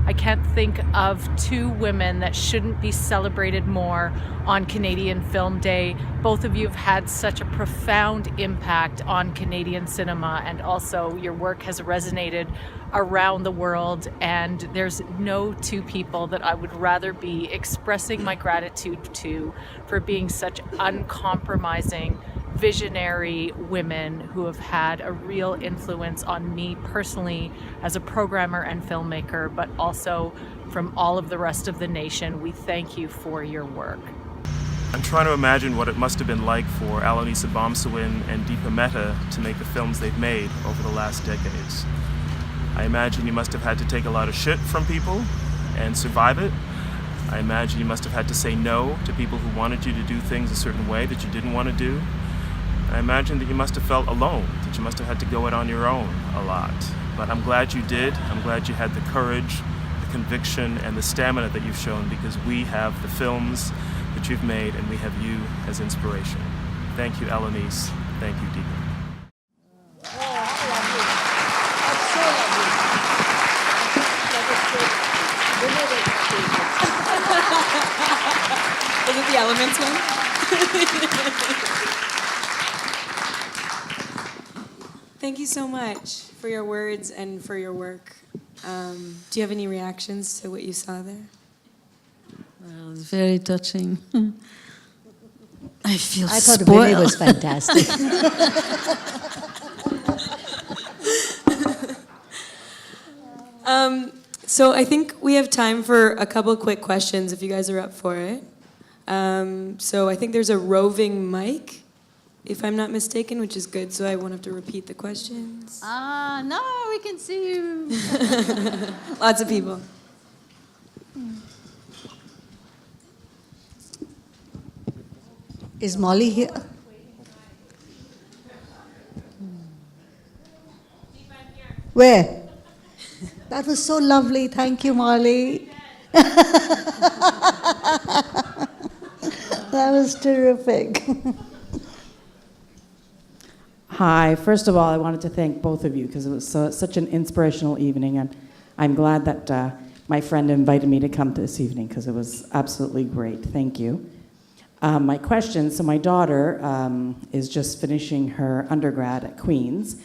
I can't think of 2 women that shouldn't be celebrated more on Canadian Film Day. Both of you have had such a profound impact on Canadian cinema, and also your work has resonated around the world, and there's no 2 people that I would rather be expressing my gratitude to for being such uncompromising, visionary women who have had a real influence on me personally as a programmer and filmmaker, but also from all of the rest of the nation. We thank you for your work. I'm trying to imagine what it must have been like for Alanis, Obomsawin, and Deepa Mehta to make the films they've made over the last decades. I imagine you must have had to take a lot of shit from people and survive it. I imagine you must have had to say no to people who wanted you to do things a certain way that you didn't want to do. I imagine that you must have felt alone, that you must have had to go it on your own a lot. But I'm glad you did. I'm glad you had the courage, the conviction, and the stamina that you've shown, because we have the films that you've made and we have you as inspiration. Thank you, Alanis. Thank you, Deepa. Is it the Elements one? Thank you so much for your words and for your work. Do you have any reactions to what you saw there? Well, it's very touching. I feel I thought spoiled. Vinny was fantastic. So I think we have time for a couple quick questions if you guys are up for it. So I think there's a roving mic if I'm not mistaken, which is good, so I won't have to repeat the questions. No, we can see you. Lots of people. Is Molly here? Where? That was so lovely. Thank you, Molly. That was terrific. Hi. First of all, I wanted to thank both of you because it was such an inspirational evening, and I'm glad that my friend invited me to come this evening because it was absolutely great. Thank you. My question, so my daughter is just finishing her undergrad at Queen's,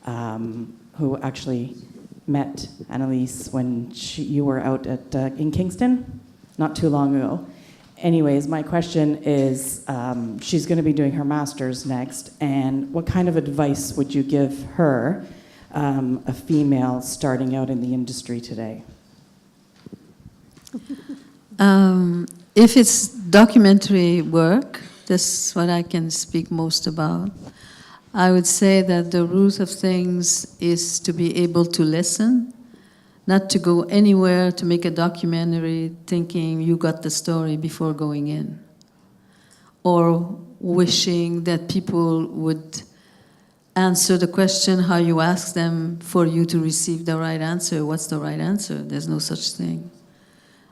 who actually met Annalise when you were out in Kingston not too long ago. Anyways, my question is, she's going to be doing her master's next, and what kind of advice would you give her, a female starting out in the industry today? If it's documentary work, this is what I can speak most about. I would say that the root of things is to be able to listen, not to go anywhere to make a documentary thinking you got the story before going in, or wishing that people would answer the question how you ask them for you to receive the right answer. What's the right answer? There's no such thing.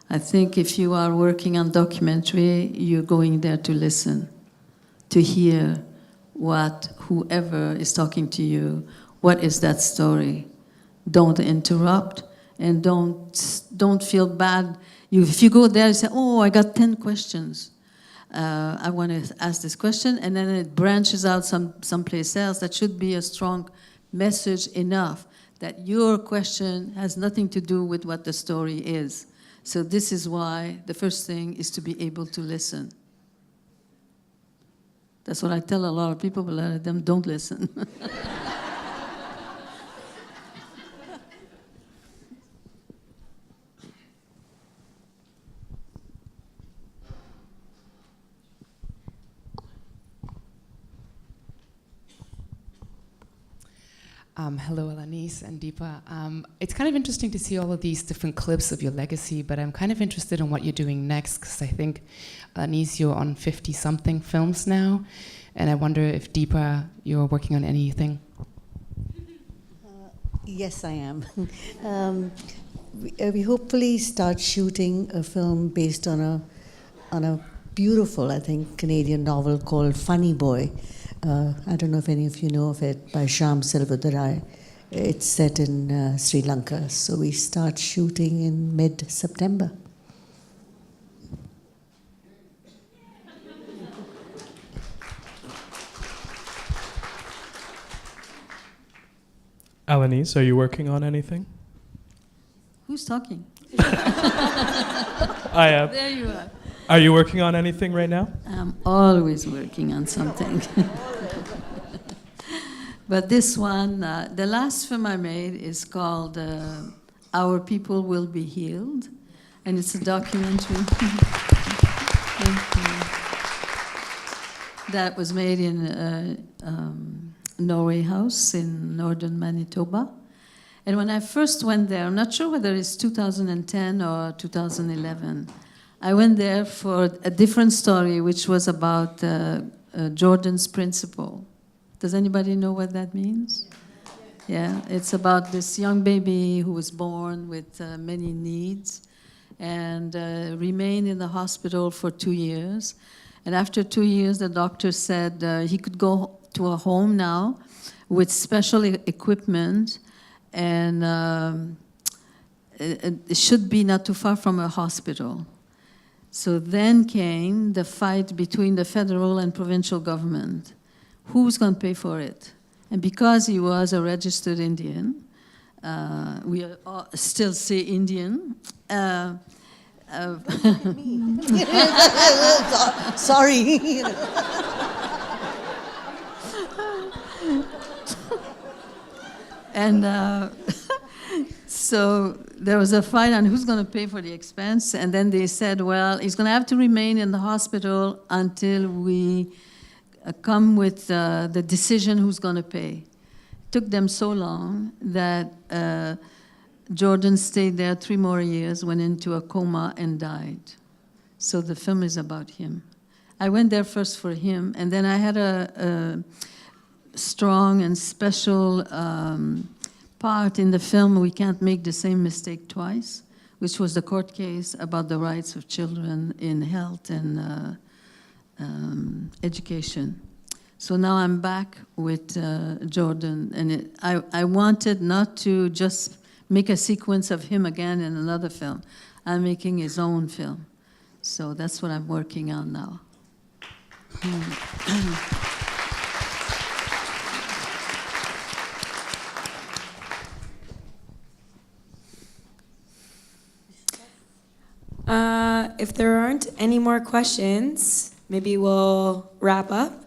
I think if you are working on documentary, you're going there to listen, to hear what whoever is talking to you, what is that story. Don't interrupt, and don't feel bad. If you go there and say, oh, I got 10 questions. I want to ask this question, and then it branches out someplace else. That should be a strong message enough that your question has nothing to do with what the story is. So this is why the first thing is to be able to listen. That's what I tell a lot of people, but a lot of them don't listen. Hello, Alanis and Deepa. It's kind of interesting to see all of these different clips of your legacy, but I'm kind of interested in what you're doing next, because I think, Alanis, you're on 50-something films now, and I wonder if, Deepa, you're working on anything? Yes, I am. We hopefully start shooting a film based on a beautiful, I think, Canadian novel called Funny Boy. I don't know if any of you know of it, by Shyam Selvadurai. It's set in Sri Lanka, so we start shooting in mid-September. Alanis, are you working on anything? Who's talking? I am. There you are. Are you working on anything right now? I'm always working on something. But this one, the last film I made is called Our People Will Be Healed, and it's a documentary that was made in Norway House in northern Manitoba. And when I first went there, I'm not sure whether it's 2010 or 2011, I went there for a different story, which was about Jordan's principle. Does anybody know what that means? Yeah, it's about this young baby who was born with many needs and remained in the hospital for 2 years. And after 2 years, the doctor said he could go to a home now with special equipment, and it should be not too far from a hospital. So then came the fight between the federal and provincial government. Who's going to pay for it? And because he was a registered Indian, we still say Indian. Sorry. And so there was a fight on who's going to pay for the expense, and then they said, well, he's going to have to remain in the hospital until we come with the decision who's going to pay. It took them so long that Jordan stayed there 3 more years, went into a coma, and died. So the film is about him. I went there first for him, and then I had a strong and special part in the film, We Can't Make the Same Mistake Twice, which was the court case about the rights of children in health and education. So now I'm back with Jordan, and I wanted not to just make a sequence of him again in another film. I'm making his own film. So that's what I'm working on now. If there aren't any more questions, maybe we'll wrap up.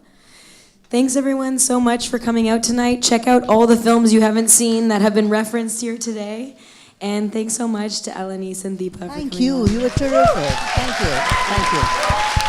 Thanks everyone so much for coming out tonight. Check out all the films you haven't seen that have been referenced here today. And thanks so much to Alanis and Deepa for coming Thank you. out. You were terrific. Thank you. Thank you.